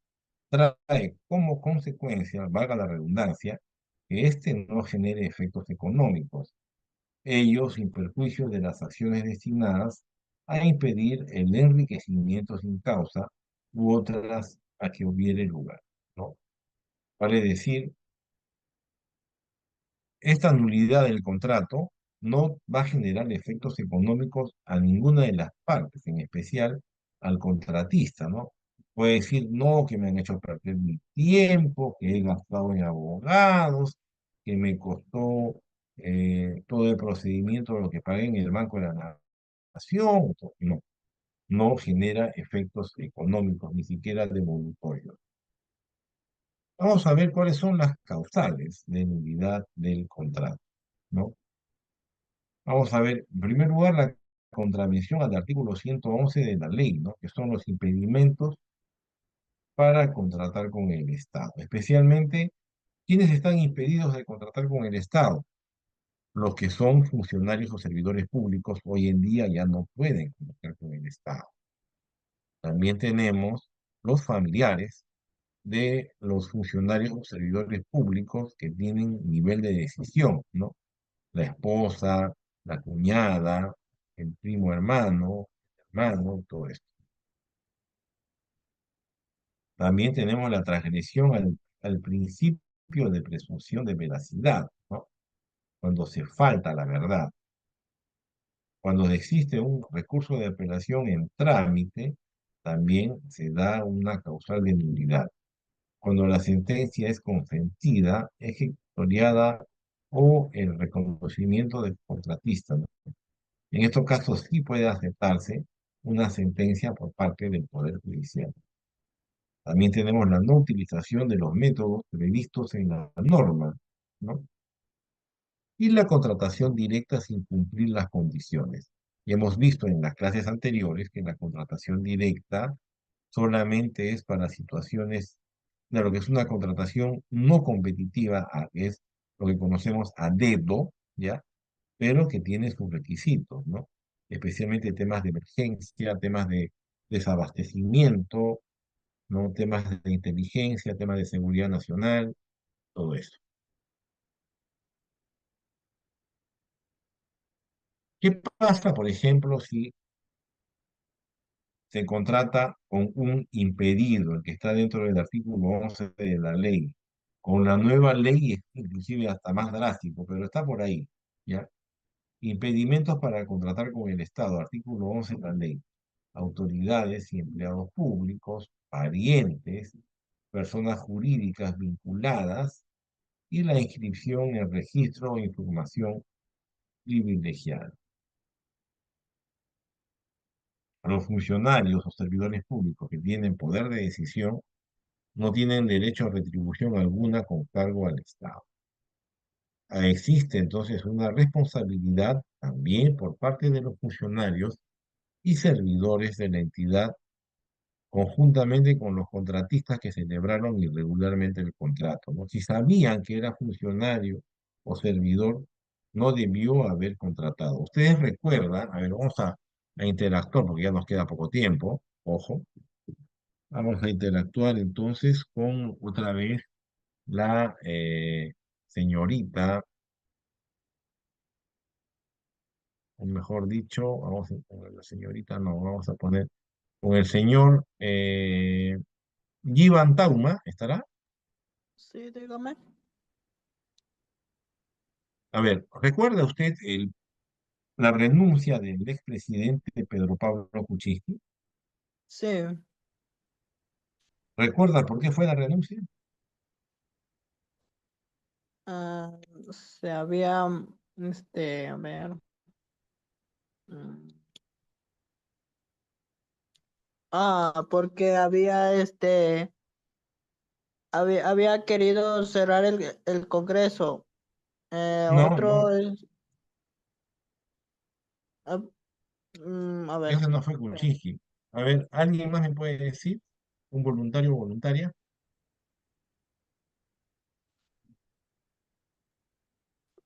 trae como consecuencia, valga la redundancia, que éste no genere efectos económicos, ello sin perjuicio de las acciones destinadas a impedir el enriquecimiento sin causa u otras a que hubiere lugar, ¿no? Vale decir, esta nulidad del contrato no va a generar efectos económicos a ninguna de las partes, en especial al contratista, ¿no? Puede decir, no, que me han hecho perder mi tiempo, que he gastado en abogados, que me costó todo el procedimiento, lo que pagué en el Banco de la Nación. No, no genera efectos económicos, ni siquiera devolutorios. Vamos a ver cuáles son las causales de nulidad del contrato, ¿no? Vamos a ver, en primer lugar, la contravención al artículo 111 de la ley, ¿no? Que son los impedimentos para contratar con el Estado. Especialmente, ¿quiénes están impedidos de contratar con el Estado? Los que son funcionarios o servidores públicos hoy en día ya no pueden contratar con el Estado. También tenemos los familiares de los funcionarios o servidores públicos que tienen nivel de decisión, ¿no? La esposa, la cuñada, el primo hermano, todo esto. También tenemos la transgresión al principio de presunción de veracidad, ¿no? Cuando se falta la verdad. Cuando existe un recurso de apelación en trámite, también se da una causal de nulidad. Cuando la sentencia es consentida, ejecutoriada o el reconocimiento del contratista, ¿no? En estos casos sí puede aceptarse una sentencia por parte del Poder Judicial. También tenemos la no utilización de los métodos previstos en la norma, ¿no? Y la contratación directa sin cumplir las condiciones. Y hemos visto en las clases anteriores que la contratación directa solamente es para situaciones, claro que es una contratación no competitiva, es lo que conocemos a dedo, ¿ya? pero que tiene sus requisitos, ¿no? Especialmente temas de emergencia, temas de desabastecimiento, ¿no? Temas de inteligencia, temas de seguridad nacional, todo eso. ¿Qué pasa, por ejemplo, si se contrata con un impedido, el que está dentro del artículo 11 de la ley? Con la nueva ley es inclusive hasta más drástico, pero está por ahí, ¿ya? Impedimentos para contratar con el Estado, artículo 11 de la ley. Autoridades y empleados públicos, parientes, personas jurídicas vinculadas y la inscripción en el registro de información privilegiada. A los funcionarios o servidores públicos que tienen poder de decisión no tienen derecho a retribución alguna con cargo al Estado. Existe entonces una responsabilidad también por parte de los funcionarios y servidores de la entidad conjuntamente con los contratistas que celebraron irregularmente el contrato, ¿no? Si sabían que era funcionario o servidor, no debió haber contratado. Ustedes recuerdan, a ver, vamos a interactuar porque ya nos queda poco tiempo, ojo, vamos a interactuar entonces con otra vez la señorita, o mejor dicho, vamos a poner la señorita, no, vamos a poner con el señor Givan Tauma, ¿estará? Sí, dígame. A ver, ¿recuerda usted la renuncia del expresidente Pedro Pablo Kuczynski? Sí, ¿Recuerda por qué fue la renuncia? ah, se había, a ver, mm, porque había, había querido cerrar el Congreso. No, Otro no, es, ah, a ver, ese no fue Kuczynski. A ver, ¿alguien más me puede decir? ¿Un voluntario o voluntaria?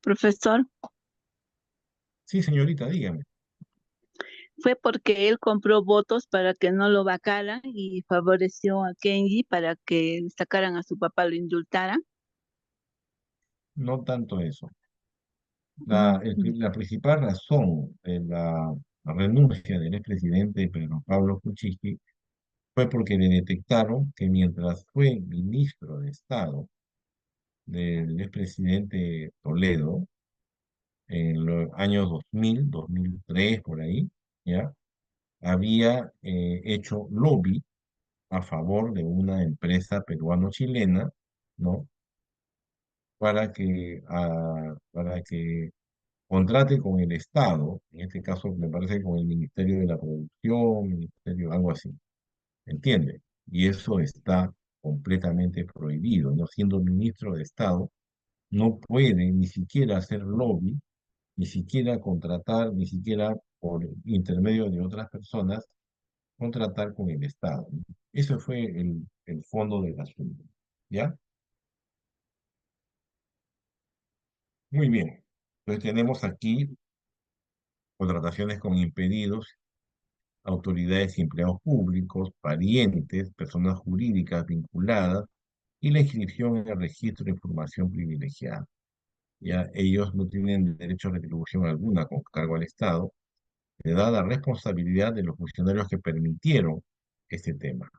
Profesor, Sí, señorita, dígame. fue porque él compró votos para que no lo vacaran y favoreció a Kenji para que sacaran a su papá, lo indultaran. No tanto eso. Mm, La principal razón de la renuncia del expresidente Pedro Pablo Kuczynski fue porque le detectaron que mientras fue ministro de Estado del expresidente Toledo, en los años 2000, 2003, por ahí, ¿ya? Había hecho lobby a favor de una empresa peruano-chilena, ¿no? Para que contrate con el Estado, en este caso me parece con el Ministerio de la Producción, Ministerio, algo así, ¿entiende? Y eso está completamente prohibido, no siendo ministro de Estado, no puede ni siquiera hacer lobby, ni siquiera contratar, ni siquiera por intermedio de otras personas, contratar con el Estado, ¿no? Ese fue el fondo del asunto, ¿ya? Muy bien. Entonces tenemos aquí contrataciones con impedidos, autoridades y empleados públicos, parientes, personas jurídicas vinculadas y la inscripción en el registro de información privilegiada. Ya ellos no tienen derecho a retribución alguna con cargo al Estado, le da la responsabilidad de los funcionarios que permitieron este tema.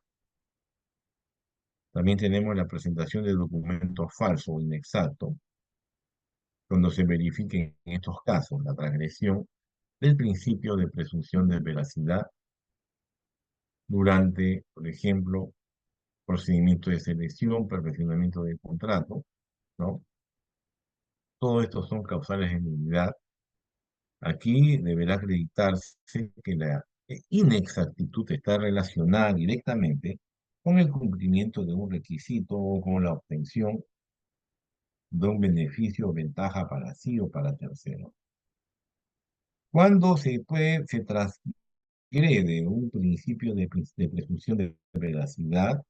También tenemos la presentación de documentos falsos o inexactos, cuando se verifique en estos casos la transgresión del principio de presunción de veracidad durante, por ejemplo, procedimiento de selección, perfeccionamiento del contrato, ¿no? Todo esto son causales de nulidad. Aquí deberá acreditarse que la inexactitud está relacionada directamente con el cumplimiento de un requisito o con la obtención de un beneficio o ventaja para sí o para terceros. Cuando se transgrede un principio de presunción de veracidad,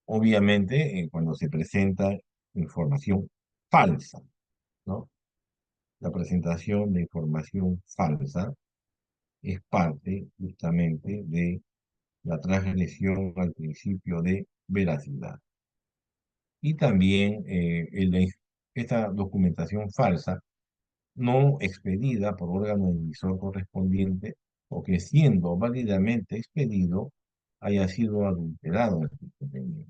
obviamente cuando se presenta información falsa, ¿no? la presentación de información falsa es parte justamente de la transgresión al principio de veracidad. Y también esta documentación falsa no expedida por órgano emisor correspondiente o que siendo válidamente expedido haya sido adulterado en su contenido.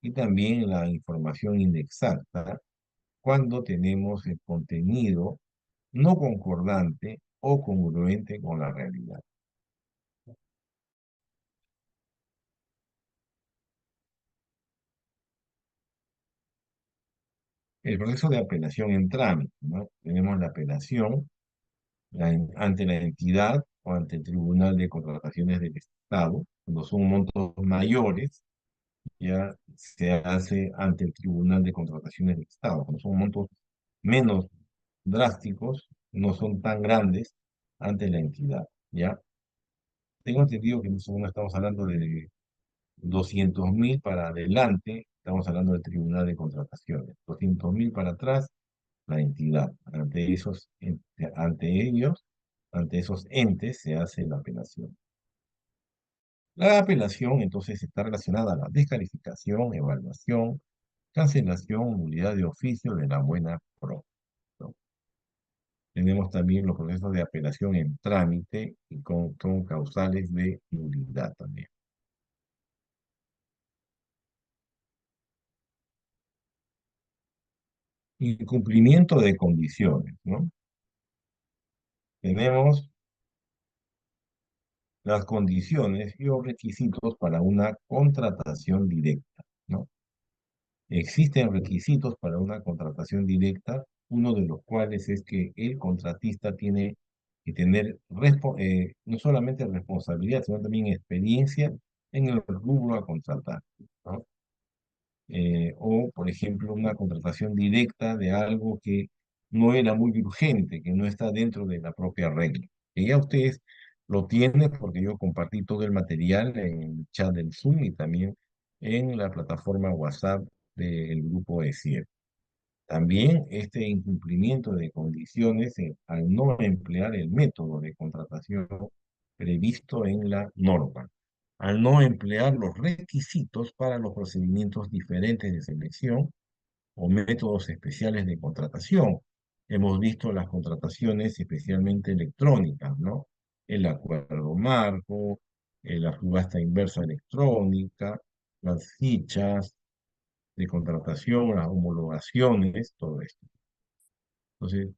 Y también la información inexacta cuando tenemos el contenido no concordante o congruente con la realidad. El proceso de apelación en trámite, ¿no? Tenemos la apelación ante la entidad o ante el Tribunal de Contrataciones del Estado, cuando son montos mayores, ya se hace ante el Tribunal de Contrataciones del Estado. Cuando son montos menos drásticos, no son tan grandes ante la entidad, ¿ya? Tengo entendido que no estamos hablando de 200.000 para adelante, estamos hablando del Tribunal de Contrataciones. 200.000 para atrás, la entidad. Ante ellos, ante esos entes, se hace la apelación. La apelación, entonces, está relacionada a la descalificación, evaluación, cancelación, nulidad de oficio de la buena pro, ¿no? Tenemos también los procesos de apelación en trámite y con causales de nulidad también. Incumplimiento de condiciones, ¿no? Tenemos las condiciones y los requisitos para una contratación directa, ¿no? Existen requisitos para una contratación directa, uno de los cuales es que el contratista tiene que tener no solamente responsabilidad, sino también experiencia en el rubro a contratar, ¿no? O, por ejemplo, una contratación directa de algo que no era muy urgente, que no está dentro de la propia regla. Que ya ustedes lo tienen porque yo compartí todo el material en el chat del Zoom y también en la plataforma WhatsApp del grupo ESIEP. También este incumplimiento de condiciones al no emplear el método de contratación previsto en la norma, al no emplear los requisitos para los procedimientos diferentes de selección o métodos especiales de contratación. Hemos visto las contrataciones especialmente electrónicas, ¿no? El acuerdo marco, la subasta inversa electrónica, las fichas de contratación, las homologaciones, todo esto. Entonces,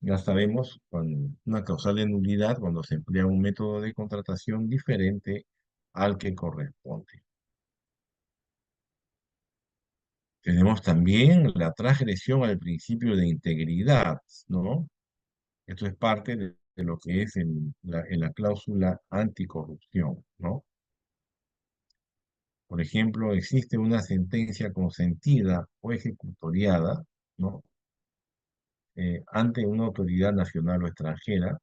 ya sabemos, una causal de nulidad cuando se emplea un método de contratación diferente al que corresponde. Tenemos también la transgresión al principio de integridad, ¿no? Esto es parte de lo que es en la cláusula anticorrupción, ¿no? Por ejemplo, existe una sentencia consentida o ejecutoriada, ¿no? Ante una autoridad nacional o extranjera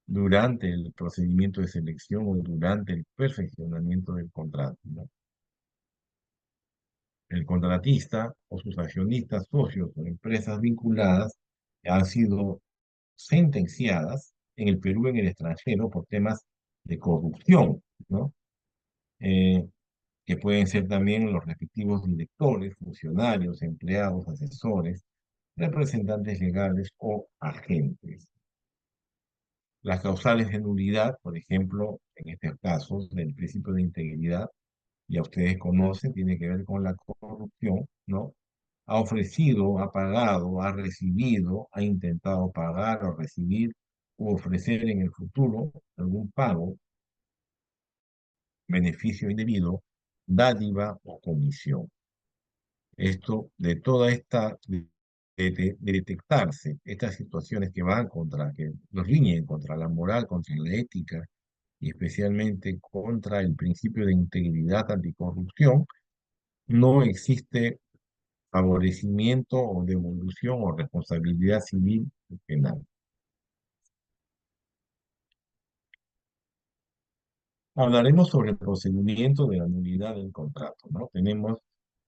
durante el procedimiento de selección o durante el perfeccionamiento del contrato, ¿no? El contratista o sus accionistas, socios o empresas vinculadas han sido sentenciadas en el Perú y en el extranjero por temas de corrupción, ¿no? Eh, que pueden ser también los respectivos directores, funcionarios, empleados, asesores, representantes legales o agentes. Las causales de nulidad, por ejemplo, en estos casos del principio de integridad, ya ustedes conocen, tiene que ver con la corrupción, ¿no? Ha ofrecido, ha pagado, ha recibido, ha intentado pagar o recibir u ofrecer en el futuro algún pago, beneficio indebido, dádiva o comisión. Esto, de toda esta, de detectarse estas situaciones que van contra, que nos riñen contra la moral, contra la ética y especialmente contra el principio de integridad anticorrupción, no existe favorecimiento o devolución o responsabilidad civil y penal. Hablaremos sobre el procedimiento de la nulidad del contrato, ¿no? Tenemos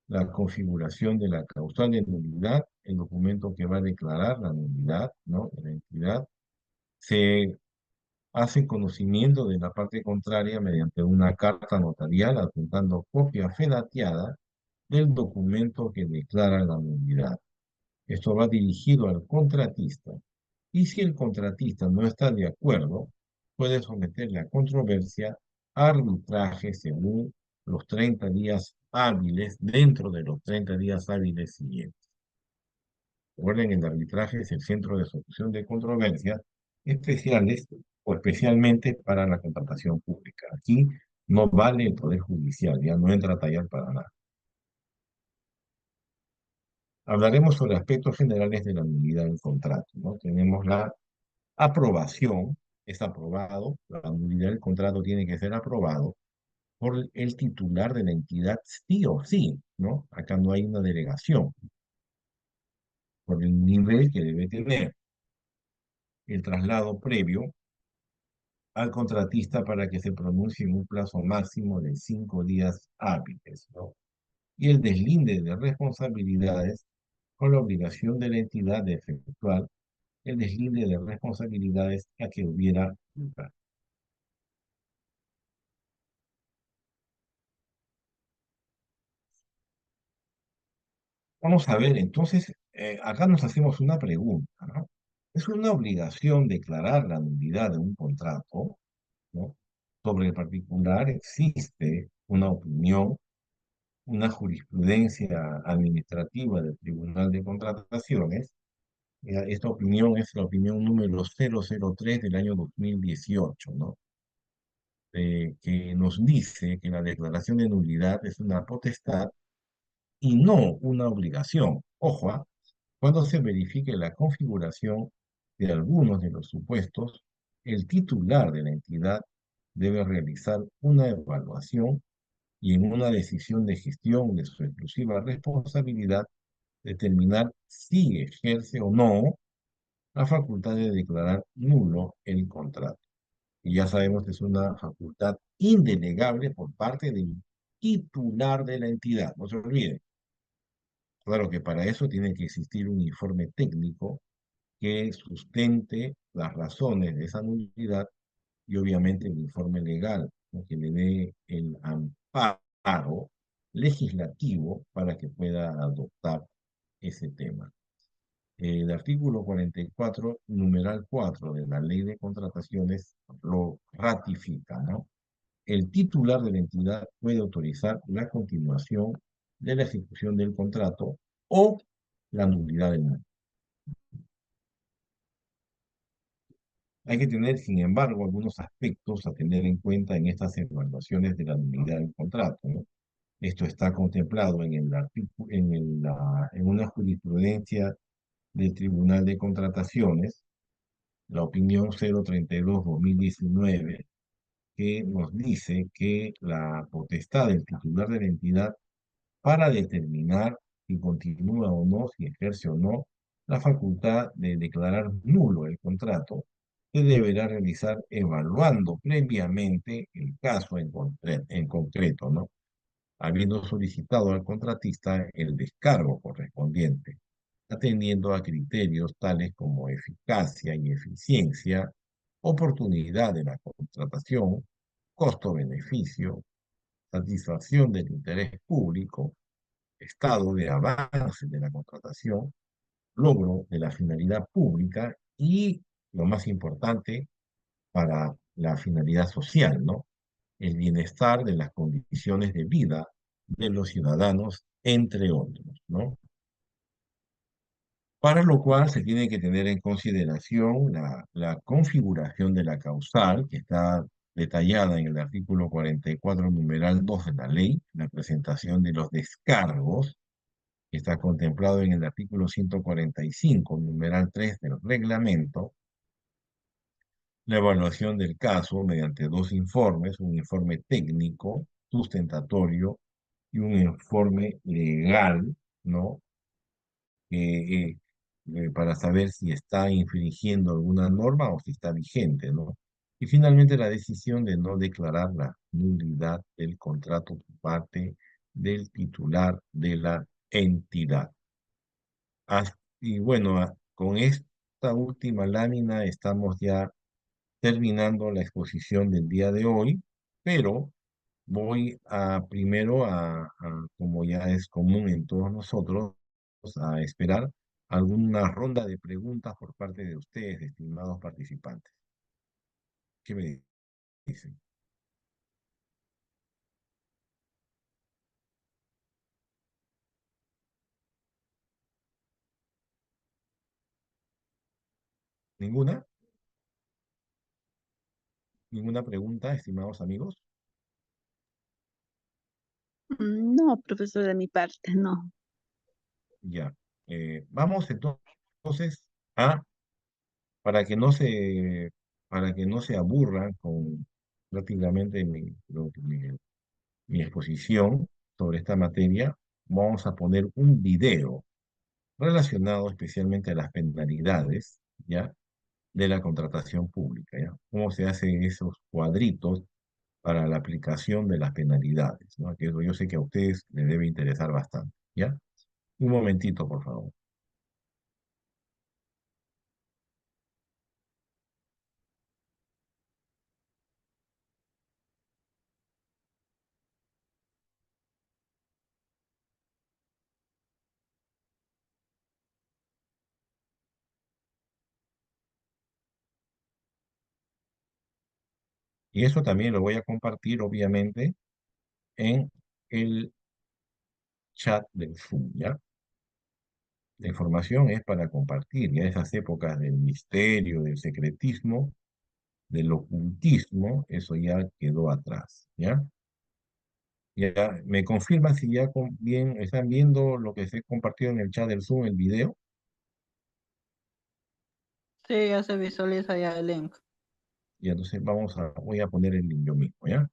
la configuración de la causal de nulidad, el documento que va a declarar la nulidad, ¿no?, de la entidad, se hace conocimiento de la parte contraria mediante una carta notarial adjuntando copia fedateada del documento que declara la nulidad. Esto va dirigido al contratista. Y si el contratista no está de acuerdo, puede someter la controversia a arbitraje según los 30 días hábiles, dentro de los 30 días hábiles siguientes. Recuerden, el arbitraje es el centro de solución de controversias especiales o especialmente para la contratación pública. Aquí no vale el Poder Judicial, ya no entra a tallar para nada. Hablaremos sobre aspectos generales de la nulidad del contrato, ¿no? Tenemos la aprobación, es aprobado, la nulidad del contrato tiene que ser aprobado por el titular de la entidad sí o sí, ¿no? Acá no hay una delegación, por el nivel que debe tener el traslado previo al contratista para que se pronuncie en un plazo máximo de 5 días hábiles, ¿no? Y el deslinde de responsabilidades con la obligación de la entidad de efectuar el deslinde de responsabilidades a que hubiera lugar. Vamos a ver, entonces, acá nos hacemos una pregunta, ¿no? ¿Es una obligación declarar la nulidad de un contrato, ¿no? Sobre el particular existe una opinión, una jurisprudencia administrativa del Tribunal de Contrataciones. Esta opinión es la opinión número 003 del año 2018, ¿no? Que nos dice que la declaración de nulidad es una potestad y no una obligación. Ojo, cuando se verifique la configuración de algunos de los supuestos, el titular de la entidad debe realizar una evaluación y en una decisión de gestión de su exclusiva responsabilidad determinar si ejerce o no la facultad de declarar nulo el contrato. Y ya sabemos que es una facultad indelegable por parte del titular de la entidad. No se olvide. Claro que para eso tiene que existir un informe técnico que sustente las razones de esa nulidad y obviamente el informe legal, ¿no?, que le dé el amparo legislativo para que pueda adoptar ese tema. El artículo 44, numeral 4 de la Ley de Contrataciones lo ratifica, ¿no? El titular de la entidad puede autorizar la continuación de la ejecución del contrato o la nulidad del mismo. Hay que tener, sin embargo, algunos aspectos a tener en cuenta en estas evaluaciones de la nulidad del contrato, ¿no? Esto está contemplado en el artículo, en una jurisprudencia del Tribunal de Contrataciones, la opinión 032/2019, que nos dice que la potestad del titular de la entidad para determinar si continúa o no, si ejerce o no la facultad de declarar nulo el contrato, se deberá realizar evaluando previamente el caso en concreto, ¿no? Habiendo solicitado al contratista el descargo correspondiente, atendiendo a criterios tales como eficacia y eficiencia, oportunidad de la contratación, costo-beneficio, satisfacción del interés público, estado de avance de la contratación, logro de la finalidad pública y, lo más importante, para la finalidad social, ¿no? El bienestar de las condiciones de vida de los ciudadanos, entre otros, ¿no? Para lo cual se tiene que tener en consideración la configuración de la causal, que está detallada en el artículo 44, numeral 2 de la ley, la presentación de los descargos, que está contemplado en el artículo 145, numeral 3 del reglamento, la evaluación del caso mediante dos informes, un informe técnico, sustentatorio, y un informe legal, ¿no? Eh, para saber si está infringiendo alguna norma o si está vigente, ¿no? Y finalmente la decisión de no declarar la nulidad del contrato por parte del titular de la entidad. Y bueno, con esta última lámina estamos ya terminando la exposición del día de hoy, pero voy a primero como ya es común en todos nosotros, a esperar alguna ronda de preguntas por parte de ustedes, estimados participantes. ¿Qué me dicen? ¿Ninguna? ¿Ninguna pregunta, estimados amigos? No, profesor, de mi parte, no. Ya. Vamos entonces a, para que no se, para que no se aburran con prácticamente mi exposición sobre esta materia, vamos a poner un video relacionado especialmente a las penalidades, ¿ya? De la contratación pública, ¿ya? Cómo se hacen esos cuadritos para la aplicación de las penalidades, ¿no? Que eso yo sé que a ustedes les debe interesar bastante, ¿ya? Un momentito, por favor. Y eso también lo voy a compartir, obviamente, en el chat del Zoom, ¿ya? La información es para compartir, ya esas épocas del misterio, del secretismo, del ocultismo, eso ya quedó atrás, ¿ya? Ya, ¿me confirman si ya bien están viendo lo que se ha compartido en el chat del Zoom, el video? Sí, ya se visualiza ya el link. Y entonces voy a poner el link yo mismo, ¿ya?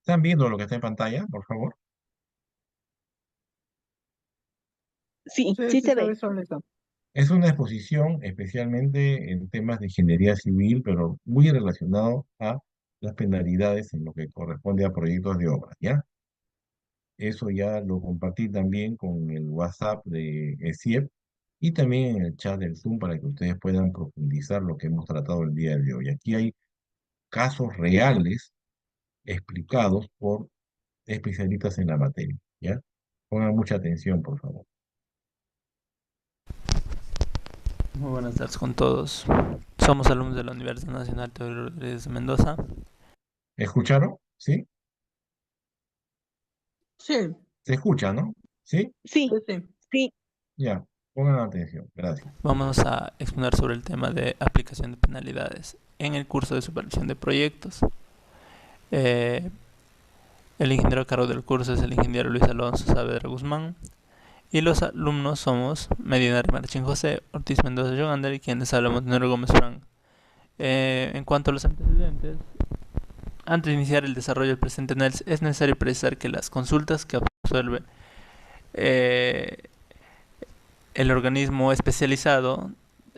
¿Están viendo lo que está en pantalla, por favor? Sí, Sí, sí sí se se ve. visualiza. Es una exposición especialmente en temas de ingeniería civil, pero muy relacionado a las penalidades en lo que corresponde a proyectos de obra, ¿ya? Eso ya lo compartí también con el WhatsApp de ESIEP y también en el chat del Zoom para que ustedes puedan profundizar lo que hemos tratado el día de hoy. Aquí hay casos reales explicados por especialistas en la materia, ¿ya? Pongan mucha atención, por favor. Muy buenas tardes con todos. Somos alumnos de la Universidad Nacional Teodoro Rodríguez de Mendoza. ¿Escucharon? ¿Sí? Sí, ¿Se escucha, no? ¿Sí? Sí, sí, sí. sí. Ya, pongan atención. Gracias. Vamos a exponer sobre el tema de aplicación de penalidades en el curso de supervisión de proyectos. El ingeniero a cargo del curso es el ingeniero Luis Alonso Saavedra Guzmán. Y los alumnos somos Medina Marchín José, Ortiz Mendoza Jogander y quienes hablamos de Nero Gómez Frank. En cuanto a los antecedentes, antes de iniciar el desarrollo del presente análisis, es necesario precisar que las consultas que absuelve el organismo especializado,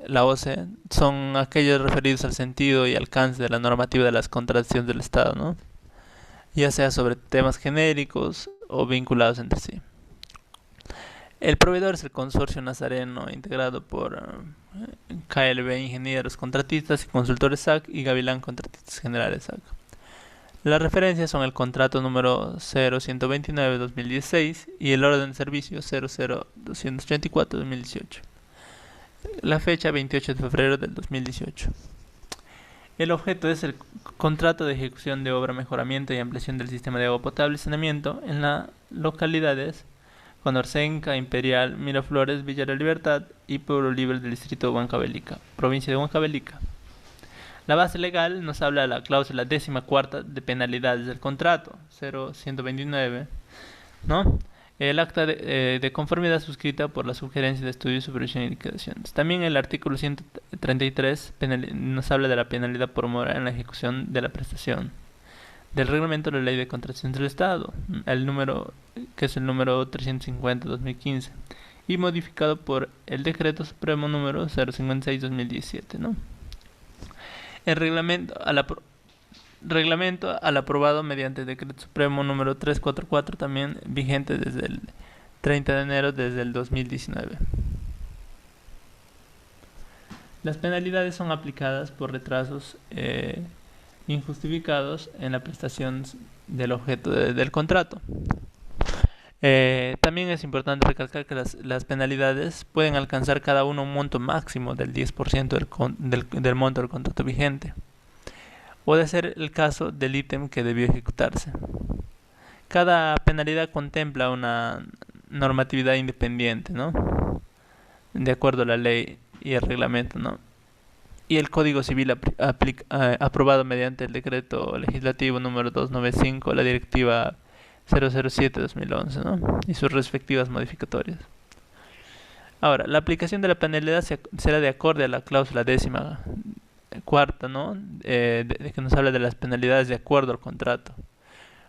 la OCE, son aquellos referidos al sentido y alcance de la normativa de las contrataciones del Estado, ¿no? Ya sea sobre temas genéricos o vinculados entre sí. El proveedor es el consorcio nazareno integrado por KLB Ingenieros Contratistas y Consultores SAC y Gavilán Contratistas Generales SAC. Las referencias son el contrato número 0129-2016 y el orden de servicio 00284-2018. La fecha 28 de febrero del 2018. El objeto es el contrato de ejecución de obra, mejoramiento y ampliación del sistema de agua potable y saneamiento en las localidades Condorcenca, Imperial, Miraflores, Villa de la Libertad y Pueblo Libre del distrito de Huancavelica, provincia de Huancavelica. La base legal nos habla de la cláusula 14ª de penalidades del contrato, 0129, ¿no? El acta de conformidad suscrita por la Sugerencia de Estudio, Supervisión y Liquidaciones. También el artículo 133 nos habla de la penalidad por mora en la ejecución de la prestación. Del reglamento de la Ley de Contratación del Estado, el número, que es el número 350-2015, y modificado por el Decreto Supremo número 056-2017, ¿no? El reglamento al aprobado mediante Decreto Supremo número 344, también vigente desde el 30 de enero desde el 2019. Las penalidades son aplicadas por retrasos injustificados en la prestación del objeto del contrato. También es importante recalcar que las penalidades pueden alcanzar cada uno un monto máximo del 10% del monto del contrato vigente. Puede ser el caso del ítem que debió ejecutarse. Cada penalidad contempla una normatividad independiente, ¿no? De acuerdo a la ley y el reglamento, ¿no? Y el Código Civil aprobado mediante el Decreto Legislativo número 295, la Directiva 007-2011, ¿no? Y sus respectivas modificatorias. Ahora, la aplicación de la penalidad será de acorde a la cláusula 14ª, ¿no? Que nos habla de las penalidades de acuerdo al contrato,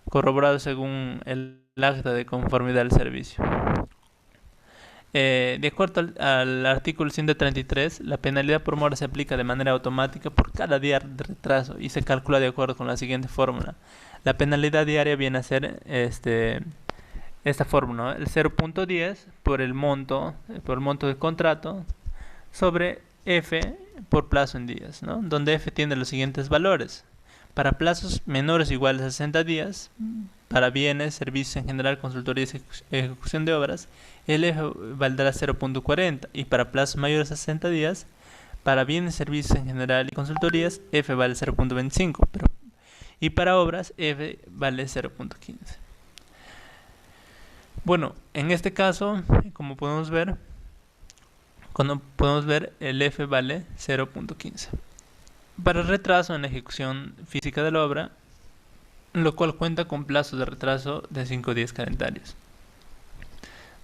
corroborado según el acta de conformidad del servicio. De acuerdo al artículo 133, la penalidad por mora se aplica de manera automática por cada día de retraso y se calcula de acuerdo con la siguiente fórmula. La penalidad diaria viene a ser esta fórmula, ¿no? El 0.10 por el monto del contrato sobre F por plazo en días, ¿no? Donde F tiene los siguientes valores. Para plazos menores o iguales a 60 días, para bienes, servicios en general, consultorías y ejecución de obras, el F valdrá 0.40, y para plazos mayores a 60 días, para bienes, servicios en general y consultorías, F vale 0.25, y para obras, F vale 0.15. Bueno, en este caso, como podemos ver, el F vale 0.15. Para el retraso en la ejecución física de la obra, lo cual cuenta con plazos de retraso de 5 días calendarios.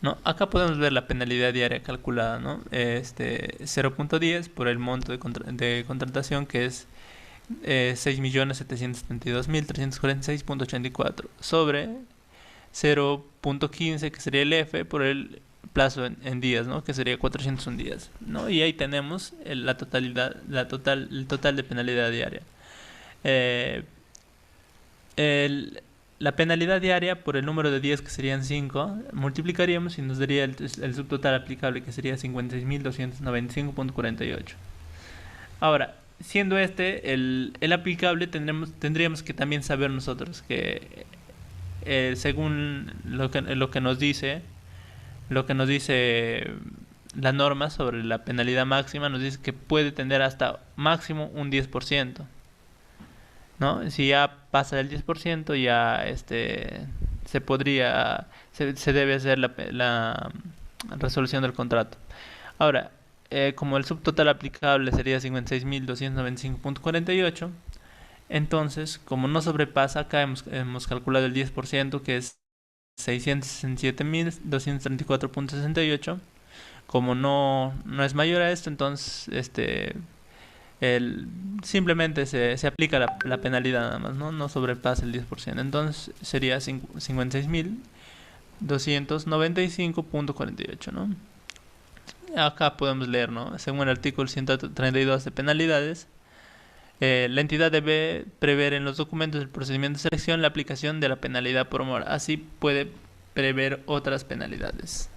¿No? Acá podemos ver la penalidad diaria calculada, ¿no? 0.10 por el monto de contratación, que es 6.772.346.84 sobre 0.15, que sería el F, por el plazo en días, ¿no? Que sería 401 días, ¿no? Y ahí tenemos el total de penalidad diaria. La penalidad diaria por el número de días, que serían 5, multiplicaríamos y nos daría el subtotal aplicable, que sería 56.295.48. Ahora, siendo el aplicable, tendríamos que también saber nosotros que según lo que nos dice la norma sobre la penalidad máxima, nos dice que puede tender hasta máximo un 10%, ¿no? Si ya pasa el 10%, ya se debe hacer la resolución del contrato. Ahora, como el subtotal aplicable sería 56.295.48, entonces, como no sobrepasa, acá hemos calculado el 10%, que es 667.234.68. Como no es mayor a esto, entonces simplemente se aplica la penalidad nada más, no sobrepasa el 10%. Entonces sería 56.295.48, ¿no? Acá podemos leer, ¿no? Según el artículo 132 de penalidades, la entidad debe prever en los documentos del procedimiento de selección la aplicación de la penalidad por mora. Así puede prever otras penalidades.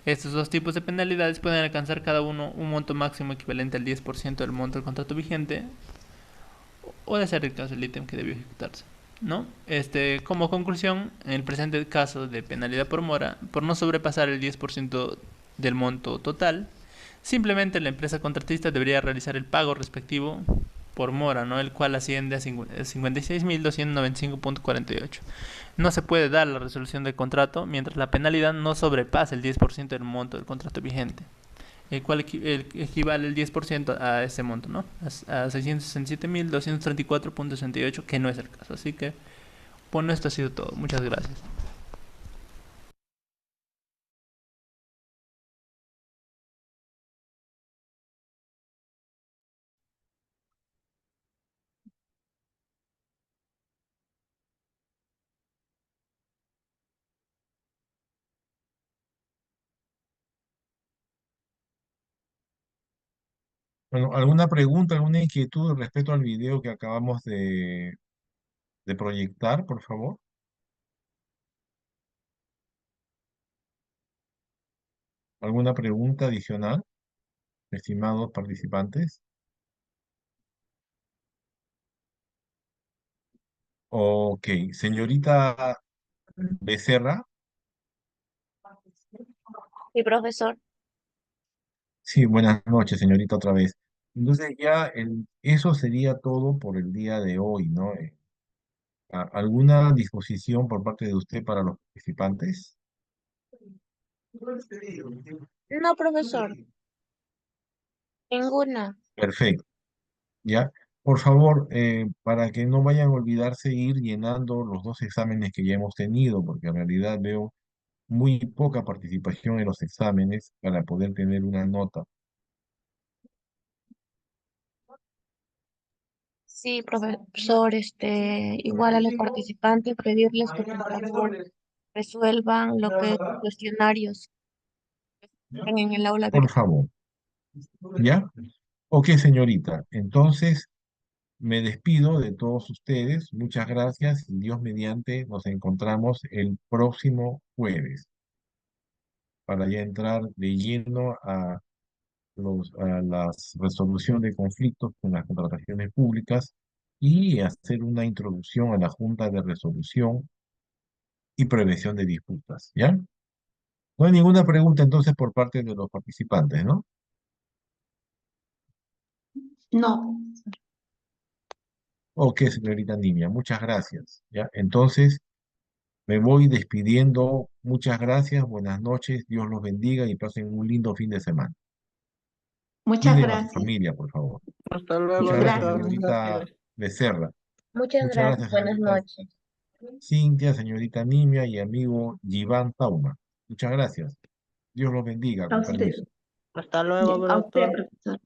Estos dos tipos de penalidades pueden alcanzar cada uno un monto máximo equivalente al 10% del monto del contrato vigente, o de ser el caso del ítem que debió ejecutarse, ¿no? Como conclusión, en el presente caso de penalidad por mora, por no sobrepasar el 10% del monto total, simplemente la empresa contratista debería realizar el pago respectivo por mora, ¿no? El cual asciende a 56.295.48. No se puede dar la resolución del contrato mientras la penalidad no sobrepase el 10% del monto del contrato vigente, el cual equivale el 10% a ese monto, ¿no? A 667.234.68, que no es el caso. Así que, bueno, esto ha sido todo. Muchas gracias. Bueno, ¿alguna pregunta, alguna inquietud respecto al video que acabamos de proyectar, por favor? ¿Alguna pregunta adicional, estimados participantes? Ok, señorita Becerra. Sí, profesor. Sí, buenas noches, señorita, otra vez. Entonces ya eso sería todo por el día de hoy, ¿no? ¿Alguna disposición por parte de usted para los participantes? No, profesor. Ninguna. Perfecto, ¿ya? Por favor, para que no vayan a olvidarse ir llenando los dos exámenes que ya hemos tenido, porque en realidad veo muy poca participación en los exámenes para poder tener una nota. Sí, profesor, igual a los participantes pedirles que por favor resuelvan lo que es los cuestionarios que están en el aula Por virtual. favor, ¿ya? Ok, señorita. Entonces, me despido de todos ustedes. Muchas gracias y Dios mediante nos encontramos el próximo jueves para ya entrar de lleno a la resolución de conflictos con las contrataciones públicas y hacer una introducción a la Junta de Resolución y Prevención de Disputas, ¿ya? No hay ninguna pregunta entonces por parte de los participantes, ¿no? No. Ok, señorita Niña, muchas gracias, ¿ya? Entonces, me voy despidiendo. Muchas gracias, buenas noches, Dios los bendiga y pasen un lindo fin de semana. Muchas Cuiden a su gracias. familia, por favor. Hasta luego, Muchas gracias, doctor. Gracias. señorita Gracias. Becerra. Muchas Muchas gracias. gracias, Buenas señorita noches. Cintia, señorita Nimia y amigo Giván Tauma. Muchas gracias. Dios los bendiga, A con usted. permiso. Hasta luego, Bien, a usted, doctor. profesor.